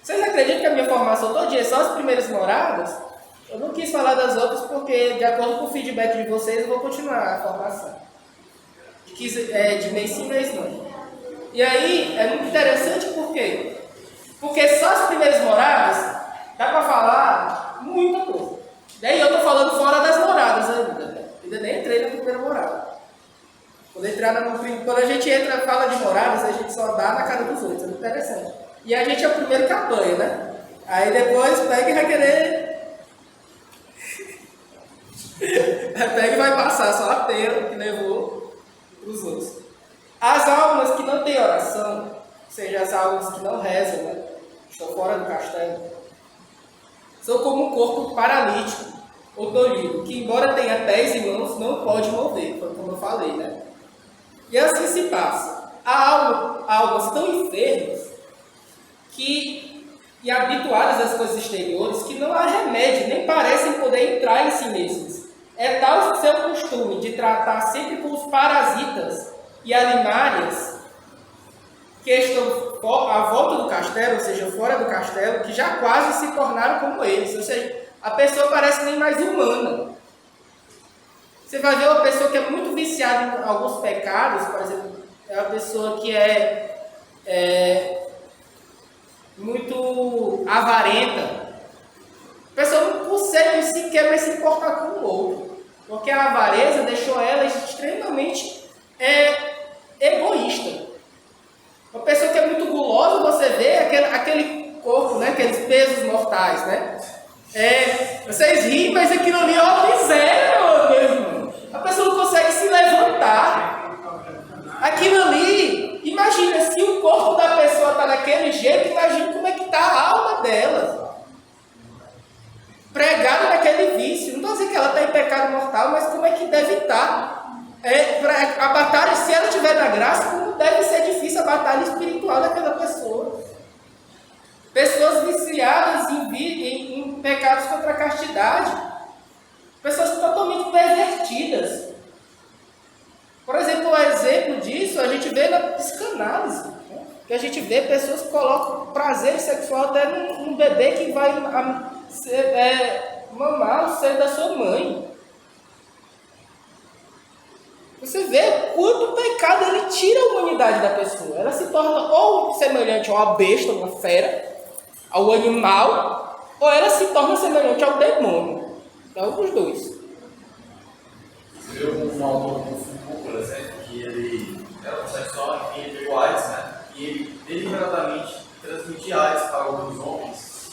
Vocês acreditam que a minha formação todo dia é só as primeiras moradas? Eu não quis falar das outras porque, de acordo com o feedback de vocês, eu vou continuar a formação. De mês sim, mês não. E aí, é muito interessante por quê? Porque só as primeiras moradas dá para falar muita coisa. Daí eu estou falando fora das moradas ainda, né? Ainda nem entrei na primeira morada. Quando a gente entra e fala de moradas, a gente só dá na cara dos outros, é muito interessante. E a gente é o primeiro que apanha, né? Aí depois pega e vai querer... pega e vai passar só a pena que levou para os outros. As almas que não têm oração, ou seja, as almas que não rezam, né? Estão fora do castelo, são como um corpo paralítico ou dolorido, que embora tenha pés e mãos, não pode mover, como eu falei, né? E assim se passa. Há almas tão enfermas e habituadas às coisas exteriores que não há remédio, nem parecem poder entrar em si mesmas. É tal o seu costume de tratar sempre com os parasitas e animárias que estão à volta do castelo, ou seja, fora do castelo, que já quase se tornaram como eles. Ou seja, a pessoa parece nem mais humana. Você vai ver uma pessoa que é muito viciada em alguns pecados, por exemplo, é uma pessoa que é muito avarenta. A pessoa não consegue sequer mais se importar com o outro, porque a avareza deixou ela extremamente egoísta. Uma pessoa que é muito gulosa, você vê aquele corpo, né, aqueles pesos mortais, né? Vocês riem, mas aquilo ali é uma miséria, meu irmão. A pessoa não consegue se levantar. Aquilo ali, imagina, se o corpo da pessoa está daquele jeito, imagina como é que está a alma dela. Pregada naquele vício. Não estou dizendo que ela está em pecado mortal, mas como é que deve estar? A batalha, se ela estiver na graça, como deve ser difícil a batalha espiritual daquela pessoa. Pessoas viciadas em pecados contra a castidade. Pessoas totalmente pervertidas. Por exemplo, um exemplo disso a gente vê na psicanálise. Né? Que a gente vê pessoas que colocam prazer sexual até num bebê que vai mamar o seio da sua mãe. Você vê quanto pecado ele tira a humanidade da pessoa. Ela se torna ou semelhante a uma besta, uma fera, ao animal, ou ela se torna semelhante ao demônio. É um dos dois. Eu um autor do Foucault, por exemplo, que ele era homossexual, ele pegou AIDS, né? E ele deliberadamente transmitia AIDS para alguns homens.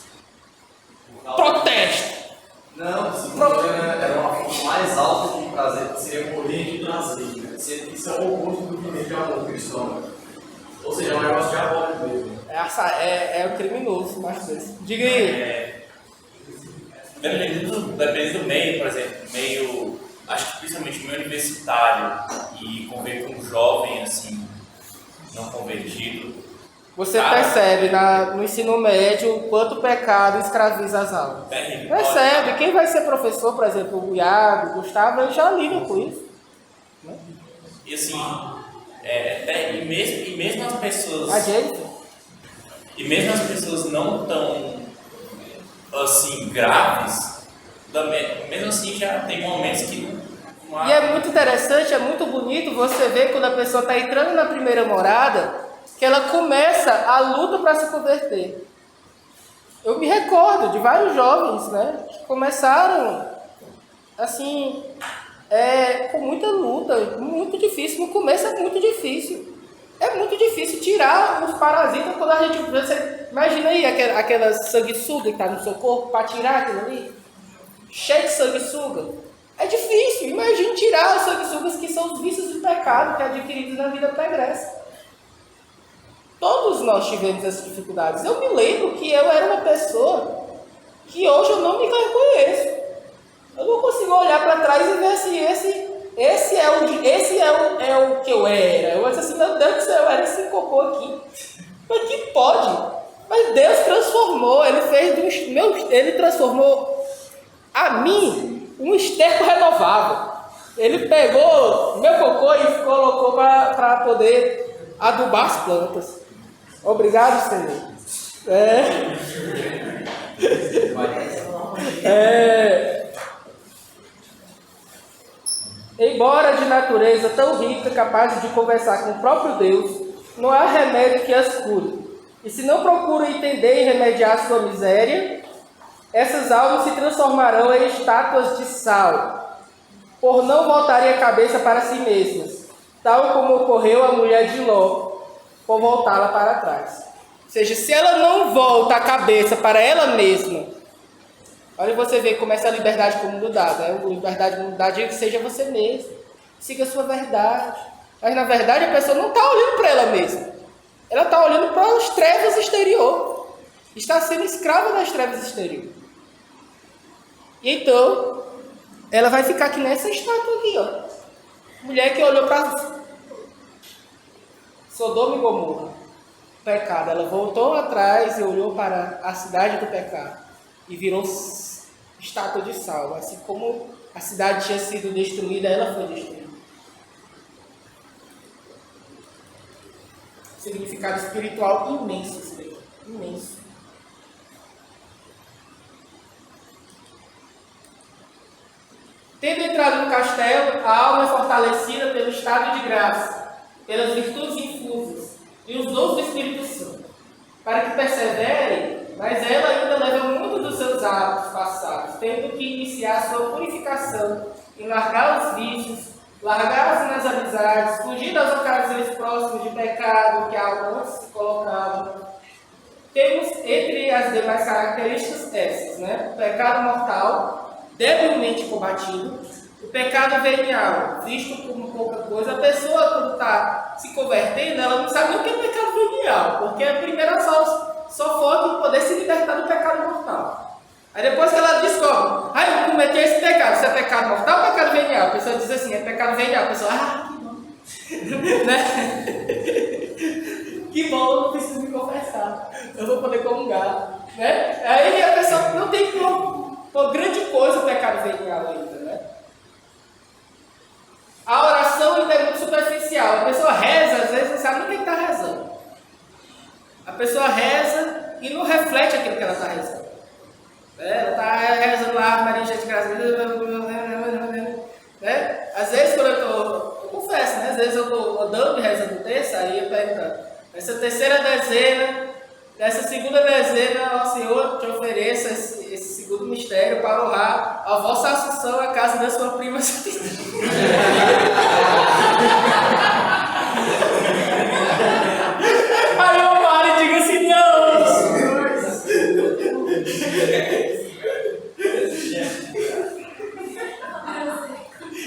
Protesto! Não, se era uma forma mais alta de prazer, que seria morrer de prazer. Né? Isso é o oposto do primeiro de amor cristão. Ou seja, é um negócio diabólico mesmo. É o criminoso, mas diga aí. Dependendo do meio, por exemplo, acho que principalmente meio universitário e conviver com um jovem assim, não convertido. Você percebe no ensino médio o quanto o pecado escraviza as almas. Percebe. Quem vai ser professor, por exemplo, o Iago, o Gustavo, eles já lidam com isso. Né? E assim, e mesmo as pessoas. E mesmo as pessoas não tão assim graves, mesmo assim já tem momentos que não há... E é muito interessante, é muito bonito você ver quando a pessoa está entrando na primeira morada, que ela começa a luta para se converter. Eu me recordo de vários jovens, né, que começaram assim, com muita luta, muito difícil. No começo é muito difícil. É muito difícil tirar os parasitas quando a gente... Você imagina aí aquela sanguessuga que está no seu corpo, para tirar aquilo ali, cheio de sanguessuga. É difícil. Imagine tirar os sanguessugas que são os vícios do pecado que adquiridos na vida pregressa. Todos nós tivemos essas dificuldades. Eu me lembro que eu era uma pessoa que hoje eu não me reconheço. Eu não consigo olhar para trás e ver assim, esse é o que eu era. Eu disse assim, meu Deus do céu, eu era esse cocô aqui. Mas que pode? Mas Deus transformou, Ele transformou a mim um esterco renovável. Ele pegou meu cocô e colocou para poder adubar as plantas. Obrigado, Senhor. Embora de natureza tão rica, capaz de conversar com o próprio Deus, não há remédio que as cure. E se não procuram entender e remediar sua miséria, essas almas se transformarão em estátuas de sal, por não voltarem a cabeça para si mesmas, tal como ocorreu à mulher de Ló, por voltá-la para trás. Ou seja, se ela não volta a cabeça para ela mesma, olha você vê como essa liberdade que o mundo dá, né? A liberdade que o mundo dá, diga que seja você mesmo, siga a sua verdade. Mas na verdade a pessoa não está olhando para ela mesma, ela está olhando para as trevas exterior, está sendo escrava das trevas exterior. E então, ela vai ficar aqui nessa estátua aqui, ó. Mulher que olhou para Sodoma e Gomorra, pecado. Ela voltou atrás e olhou para a cidade do pecado e virou estátua de sal. Assim como a cidade tinha sido destruída, ela foi destruída. Significado espiritual imenso, imenso. Tendo entrado no castelo, a alma é fortalecida pelo estado de graça, pelas virtudes infusas e os dons do Espírito Santo, para que perseverem, mas ela ainda leva muito dos seus atos passados, tendo que iniciar sua purificação em largar os vícios, largar as más amizades, fugir das ocasiões próximas de pecado que a alma antes se colocava. Temos entre as demais características essas, né? O pecado mortal, debilmente combatido, o pecado venial, visto como pouca coisa. A pessoa, quando está se convertendo, ela não sabe o que é pecado venial, porque a primeira só foca em poder se libertar do pecado mortal. Aí depois que ela descobre, eu vou cometer esse pecado, isso é pecado mortal ou pecado venial? A pessoa diz assim, é pecado venial. A pessoa, que bom. Né? Que bom, eu não preciso me confessar, eu vou poder comungar. Né? Aí a pessoa não tem como. Por grande coisa o pecado venial ainda, né? A oração ainda é muito superficial. A pessoa reza, às vezes não sabe nem o que está rezando. A pessoa reza e não reflete aquilo que ela está rezando. Ela está rezando lá, Maria de Graça. Né? Às vezes, quando eu confesso, né? Às vezes eu estou andando e rezando o texto, aí eu pergunto, essa terceira dezena, essa segunda dezena, ó Senhor, te ofereço esse segundo mistério para honrar a vossa Assunção, a casa da sua prima. Aí o Mário diga assim, não.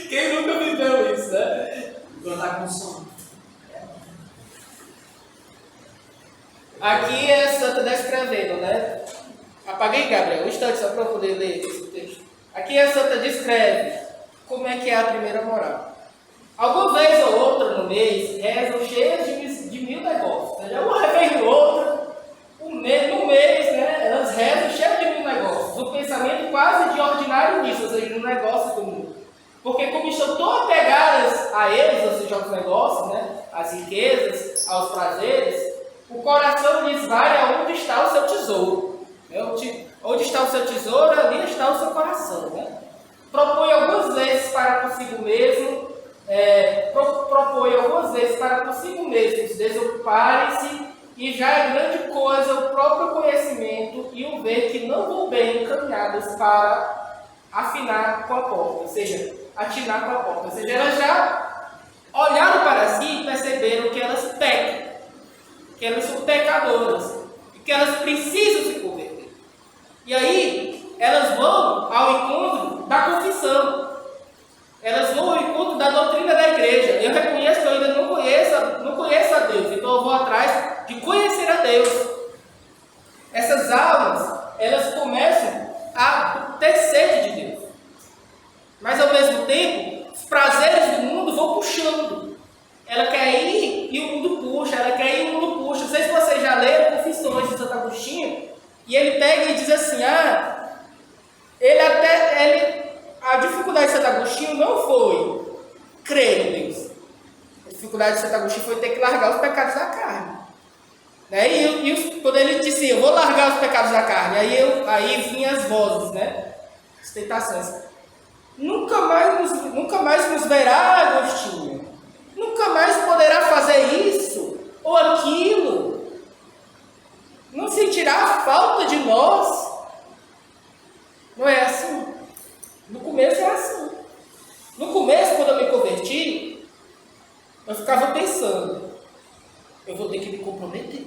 Quem nunca viveu isso, né? Quando está com sono. Aqui é a Santa descrevendo, né? Apaguei, Gabriel, um instante só para eu poder ler esse texto. Aqui a Santa descreve como é que é a primeira moral. Alguma vez ou outra no mês, rezam cheias de mil negócios. Ou seja, uma vez ou outra, no mês, né, elas rezam cheias de mil negócios. Um pensamento quase de ordinário nisso, ou seja, no negócio do mundo. Porque como estão tão apegadas a eles, ou seja, aos negócios, né, às riquezas, aos prazeres, o coração lhes vai aonde está o seu tesouro. Onde está o seu tesouro, ali está o seu coração. Né? Propõe algumas vezes para consigo mesmo, desocuparem-se, e já é grande coisa o próprio conhecimento e o ver que não vão bem encaminhadas para afinar com a porta, ou seja, atinar com a porta. Ou seja, elas já olharam para si e perceberam que elas pecam, que elas são pecadoras e que elas precisam se converter. E aí, elas vão ao encontro da confissão, elas vão ao encontro da doutrina da igreja. Eu reconheço que eu ainda não conheço a Deus, então eu vou atrás de conhecer a Deus. Essas almas, elas começam a ter sede de Deus, mas ao mesmo tempo, os prazeres ela quer ir e o mundo puxa, ela quer ir e o mundo puxa. Não sei se vocês já leram Confissões de Santo Agostinho, e ele pega e diz assim, a dificuldade de Santo Agostinho não foi crer em Deus. A dificuldade de Santo Agostinho foi ter que largar os pecados da carne. Né? Quando ele dizia, eu vou largar os pecados da carne, aí vinham as vozes, né? As tentações. Nunca mais nos verá, Agostinho. Nunca mais poderá fazer isso ou aquilo. Não sentirá falta de nós. Não é assim? No começo é assim. No começo, quando eu me converti, eu ficava pensando, eu vou ter que me comprometer.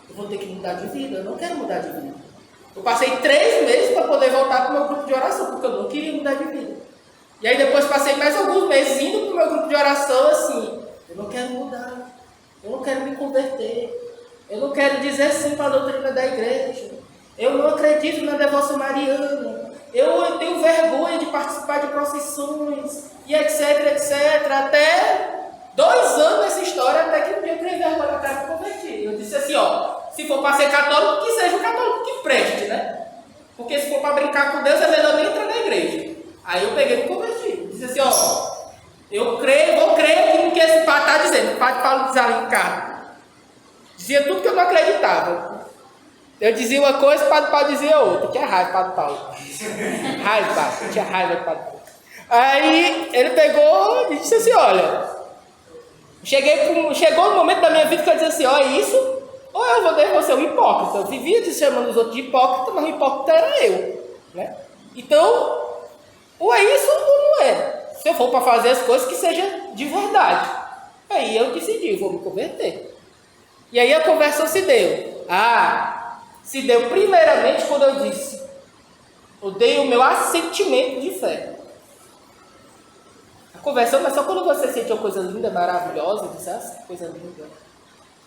Eu vou ter que mudar de vida. Eu não quero mudar de vida. Eu passei 3 meses para poder voltar para o meu grupo de oração, porque eu não queria mudar de vida. E aí depois passei mais alguns meses indo para o meu grupo de oração assim, eu não quero mudar. Eu não quero me converter. Eu não quero dizer sim para a doutrina da igreja. Eu não acredito na devoção mariana. Eu tenho vergonha de participar de procissões. E etc, etc. Até 2 anos nessa história, até que um dia eu criei vergonha na cara de convertir. Eu disse assim, se for para ser católico, que seja um católico que preste, né? Porque se for para brincar com Deus, é melhor nem entrar na igreja. Aí eu peguei e me converti. Disse assim, eu creio, vou crer aqui no que esse padre está dizendo. O padre Paulo diz ali em casa. Dizia tudo que eu não acreditava. Eu dizia uma coisa, o padre Paulo dizia outra. Tinha raiva, padre Paulo. Tinha raiva do padre Paulo. Aí ele pegou e disse assim, olha, chegou um momento da minha vida que eu disse assim, é isso, ou eu vou ser um hipócrita. Eu vivia te chamando os outros de hipócrita, mas o hipócrita era eu. Né? Então, ou é isso ou não é. Se eu for para fazer as coisas, que seja de verdade. Aí eu decidi, vou me converter. E aí a conversão se deu. Se deu primeiramente quando eu disse, eu dei o meu assentimento de fé. A conversão não é só quando você sente uma coisa linda, maravilhosa, diz, que coisa linda,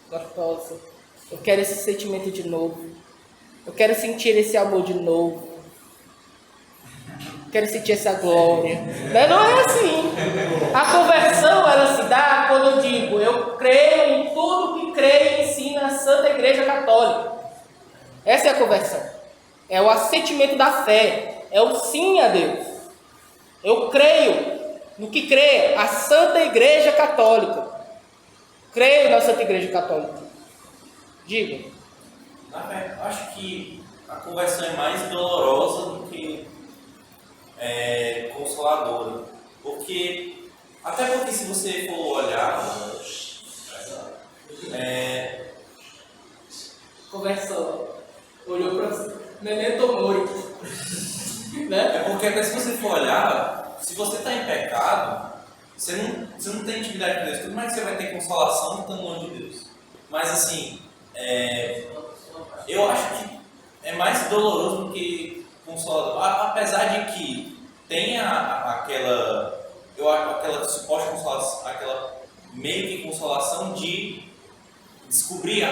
gostosa. Eu quero esse sentimento de novo. Eu quero sentir esse amor de novo. Quero sentir essa glória. Não é assim. A conversão, ela se dá quando eu digo, eu creio em tudo que creio e ensina a Santa Igreja Católica. Essa é a conversão. É o assentimento da fé. É o sim a Deus. Eu creio no que crê a Santa Igreja Católica. Creio na Santa Igreja Católica. Diga. Eu acho que a conversão é mais dolorosa do que consoladora. Até porque se você for olhar, Conversão. Olhou para você. Memento mori. Né? É porque até se você for olhar, se você está em pecado, você não tem intimidade com Deus, tudo mais que você vai ter consolação estando longe de Deus. Mas assim, eu acho que é mais doloroso do que consolador. Apesar de que tem aquela suposta consolação, aquela meio que consolação de descobrir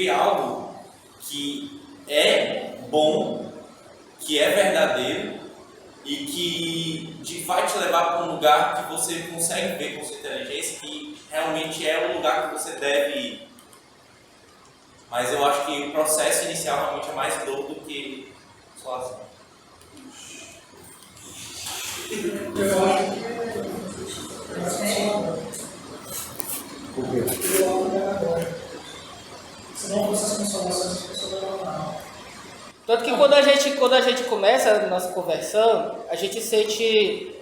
algo que é bom, que é verdadeiro e que vai te levar para um lugar que você consegue ver com sua inteligência que realmente é o lugar que você deve ir. Mas eu acho que o processo inicial realmente é mais duro do que consolação. Eu acho que se não fosse as consolações, as pessoas não vão. Tanto que quando a gente começa a nossa conversão, a gente sente,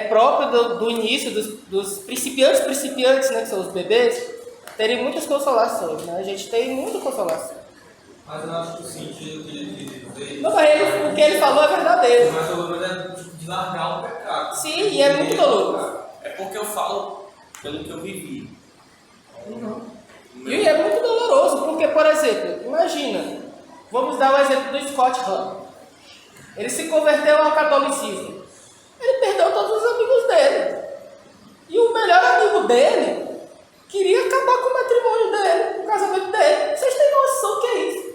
próprio do início, dos principiantes, né, que são os bebês, terem muitas consolações, né? A gente tem muita consolação. Mas eu acho que o sentido que ele diz. Não, mas o que ele falou é verdadeiro. Mas o problema é de largar o pecado. Sim, e é muito doloroso. É porque eu falo pelo que eu vivi. E é muito doloroso, porque, por exemplo, imagina, vamos dar o exemplo do Scott Hahn. Ele se converteu ao catolicismo. Ele perdeu todos os amigos dele. E o melhor amigo dele queria acabar com o matrimônio dele, com o casamento dele. Vocês têm noção do que é isso?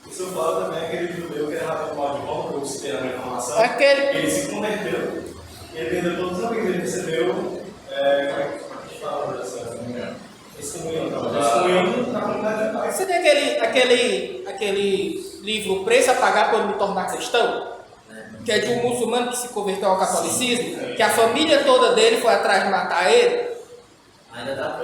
Isso eu falo também aquele judeu que era rapaz mal de volta, que eu citei na minha informação. Aquele... Ele se converteu, ele perdeu todos os amigos, ele recebeu aquele livro Preço a Pagar por Me Tornar Cristão? Que é de um muçulmano que se converteu ao catolicismo, que a família toda dele foi atrás de matar ele. Ainda dá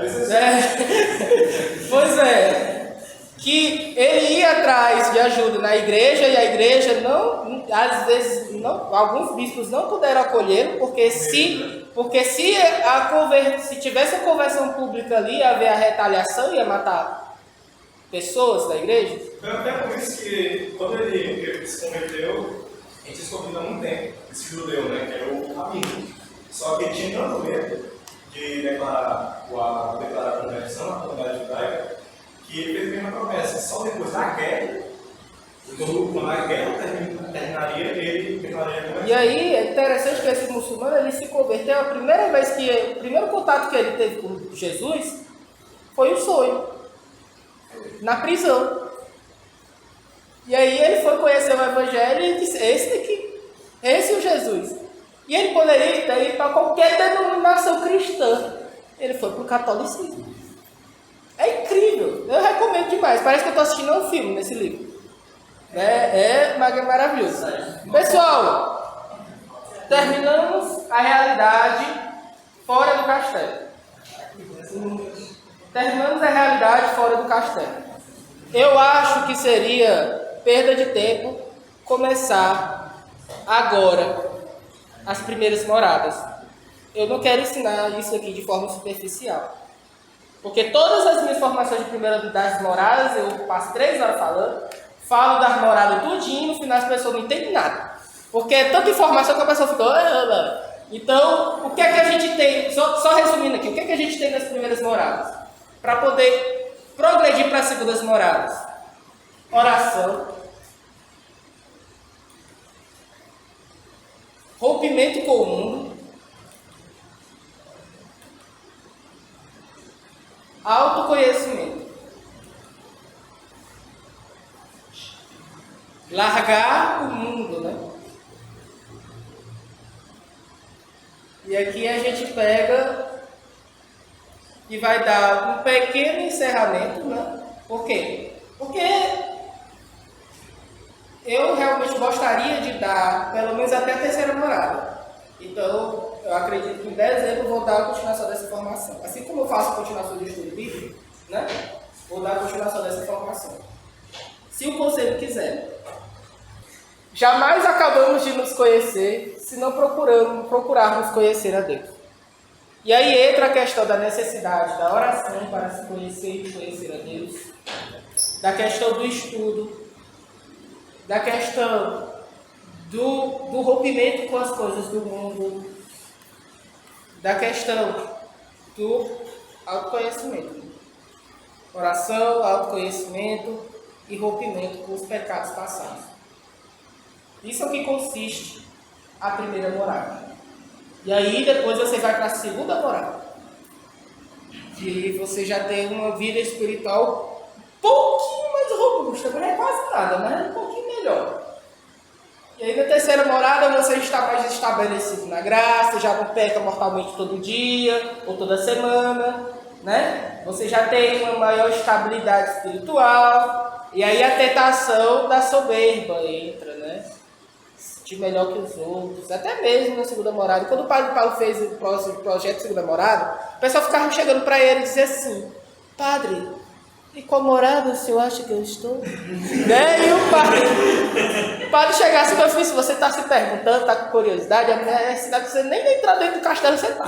Pois é, que ele ia atrás de ajuda na igreja e a igreja não, às vezes, não, alguns bispos não puderam acolhê-lo, porque se tivesse a conversão pública ali, ia haver a retaliação, ia matar pessoas da igreja. Foi até por isso que, quando ele se converteu, a gente descobriu há muito tempo, esse judeu, né, que era o rabino. Só que ele tinha tanto medo de declarar a conversão na comunidade judaica, que ele fez a mesma promessa. Só depois da guerra, quando a guerra terminaria, ele declararia a conversão. E aí, é interessante que esse muçulmano, ele se converteu, o primeiro contato que ele teve com Jesus foi um sonho, na prisão. E aí ele foi conhecer o Evangelho e disse, esse daqui, esse é o Jesus. E ele poderia ir para qualquer denominação cristã. Ele foi para o catolicismo. É incrível, eu recomendo demais. Parece que eu estou assistindo a um filme nesse livro. É maravilhoso. Pessoal, terminamos a realidade fora do castelo. Terminamos a realidade fora do castelo. Eu acho que seria perda de tempo começar agora as primeiras moradas. Eu não quero ensinar isso aqui de forma superficial. Porque todas as minhas formações de primeira das moradas, eu passo 3 horas falando, falo das moradas tudinho, no final as pessoas não entendem nada. Porque é tanta informação que a pessoa fica... Então, o que é que a gente tem, só resumindo aqui, o que é que a gente tem nas primeiras moradas? Para poder progredir para as segundas moradas. Oração. Rompimento com o mundo. Autoconhecimento. Largar o mundo, né? E aqui a gente pega e vai dar um pequeno encerramento, né? Por quê? Porque eu realmente gostaria de dar pelo menos até a terceira morada. Então, eu acredito que em dezembro eu vou dar a continuação dessa formação. Assim como eu faço a continuação de estudo bíblico, né? Vou dar a continuação dessa formação. Se o conselho quiser. Jamais acabamos de nos conhecer se não procurarmos conhecer a Deus. E aí entra a questão da necessidade da oração para se conhecer e conhecer a Deus, da questão do estudo, da questão do rompimento com as coisas do mundo, da questão do autoconhecimento. Oração, autoconhecimento e rompimento com os pecados passados. Isso é o que consiste a primeira morada. E aí depois você vai para a segunda morada. E você já tem uma vida espiritual um pouquinho mais robusta, não é quase nada, mas é um pouquinho melhor. E aí na terceira morada você está mais estabelecido na graça, já não peca mortalmente todo dia ou toda semana, né? Você já tem uma maior estabilidade espiritual. E aí a tentação da soberba entra, né? De melhor que os outros, até mesmo na segunda morada. Quando o padre Paulo fez o projeto segunda morada, o pessoal ficava chegando para ele e dizia assim: padre, e qual morada o senhor acha que eu estou? Né? E o padre chegasse e falou: se você está se perguntando, está com curiosidade, a necessidade de você nem entrar dentro do castelo você está.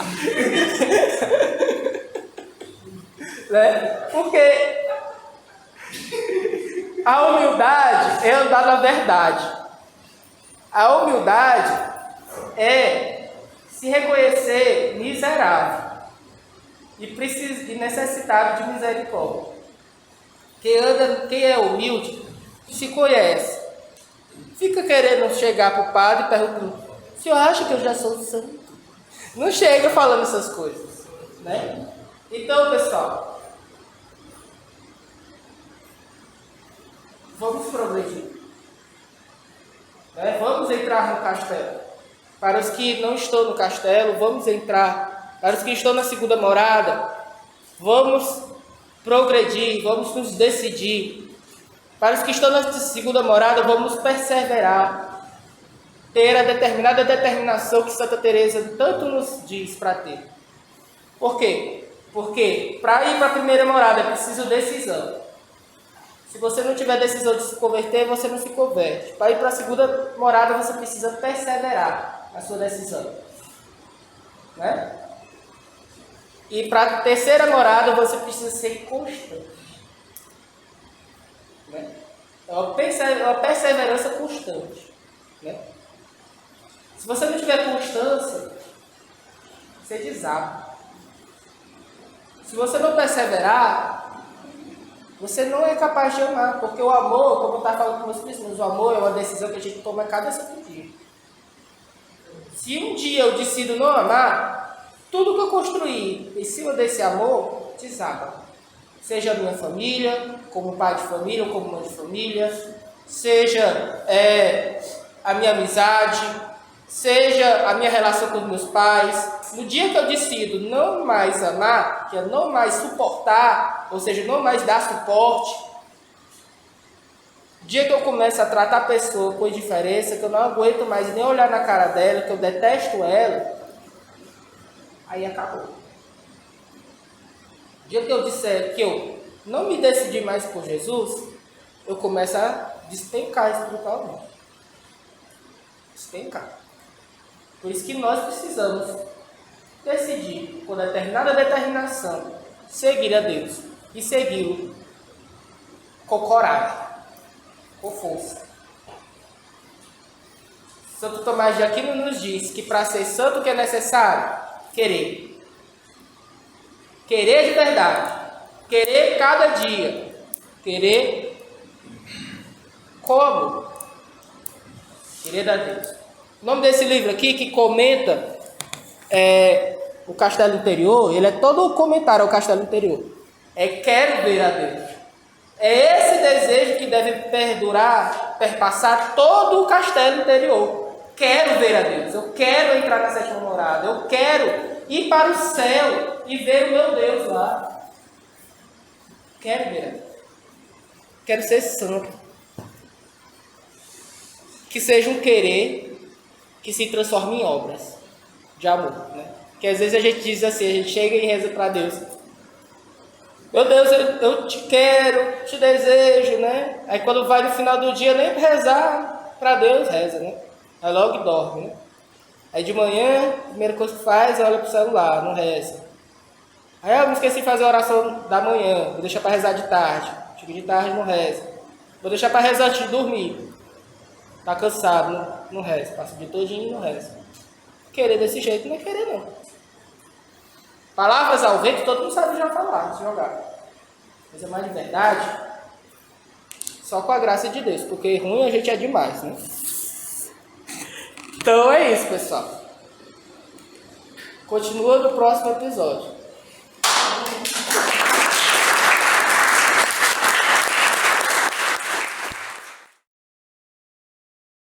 Né? Porque a humildade é andar na verdade. A humildade é se reconhecer miserável e necessitado de misericórdia. Quem é humilde se conhece. Fica querendo chegar para o padre e perguntando: o senhor acha que eu já sou santo? Não chega falando essas coisas, né? Então, pessoal, vamos progredir. Vamos entrar no castelo. Para os que não estão no castelo, vamos entrar. Para os que estão na segunda morada, vamos progredir, vamos nos decidir Para os que estão na segunda morada, vamos perseverar, ter a determinada determinação que Santa Teresa tanto nos diz para ter. Por quê? Porque para ir para a primeira morada é preciso decisão. Se você não tiver decisão de se converter, você não se converte. Para ir para a segunda morada, você precisa perseverar na sua decisão. Né? E para a terceira morada, você precisa ser constante. Né? É uma perseverança constante. Né? Se você não tiver constância, você desaba. Se você não perseverar, você não é capaz de amar. Porque o amor, como eu estava falando com meus filhos, o amor é uma decisão que a gente toma cada santo dia. Se um dia eu decido não amar, tudo que eu construí em cima desse amor desaba. Seja a minha família, como pai de família ou como mãe de família, seja a minha amizade, seja a minha relação com os meus pais. No dia que eu decido não mais amar, que é não mais suportar, ou seja, não mais dar suporte, no dia que eu começo a tratar a pessoa com indiferença, que eu não aguento mais nem olhar na cara dela, que eu detesto ela, aí acabou. O dia que eu disser que eu não me decidi mais por Jesus, eu começo a despencar espiritualmente. Despencar. Por isso que nós precisamos decidir, com determinada determinação, seguir a Deus. E segui-lo com coragem, com força. Santo Tomás de Aquino nos diz que para ser santo o que é necessário? Querer. Querer de verdade. Querer cada dia. Querer como? Querer da Deus. O nome desse livro aqui, que comenta o Castelo Interior, ele é todo um comentário ao Castelo Interior. É quero ver a Deus. É esse desejo que deve perpassar todo o Castelo Interior. Quero ver a Deus. Eu quero entrar na sétima morada. Eu quero ir para o céu e ver o meu Deus lá. Quero ver a Deus. Quero ser santo. Que seja um querer que se transforme em obras de amor, né? Que às vezes a gente diz assim, a gente chega e reza para Deus. Meu Deus, eu te quero, te desejo, né? Aí quando vai no final do dia, nem rezar para Deus, reza, né? Aí logo dorme, né? Aí de manhã, a primeira coisa que faz é olha pro celular, não reza. Aí eu me esqueci de fazer a oração da manhã, vou deixar para rezar de tarde. Chega de tarde, não reza. Vou deixar para rezar antes de dormir. Tá cansado, não reza. Passa o dia todinho e não reza. Querer desse jeito não é querer, não. Palavras ao vento, todo mundo sabe já falar, se jogar. Mas é mais de verdade, só com a graça de Deus, porque ruim a gente é demais, né? Então é isso, pessoal. Continua no próximo episódio.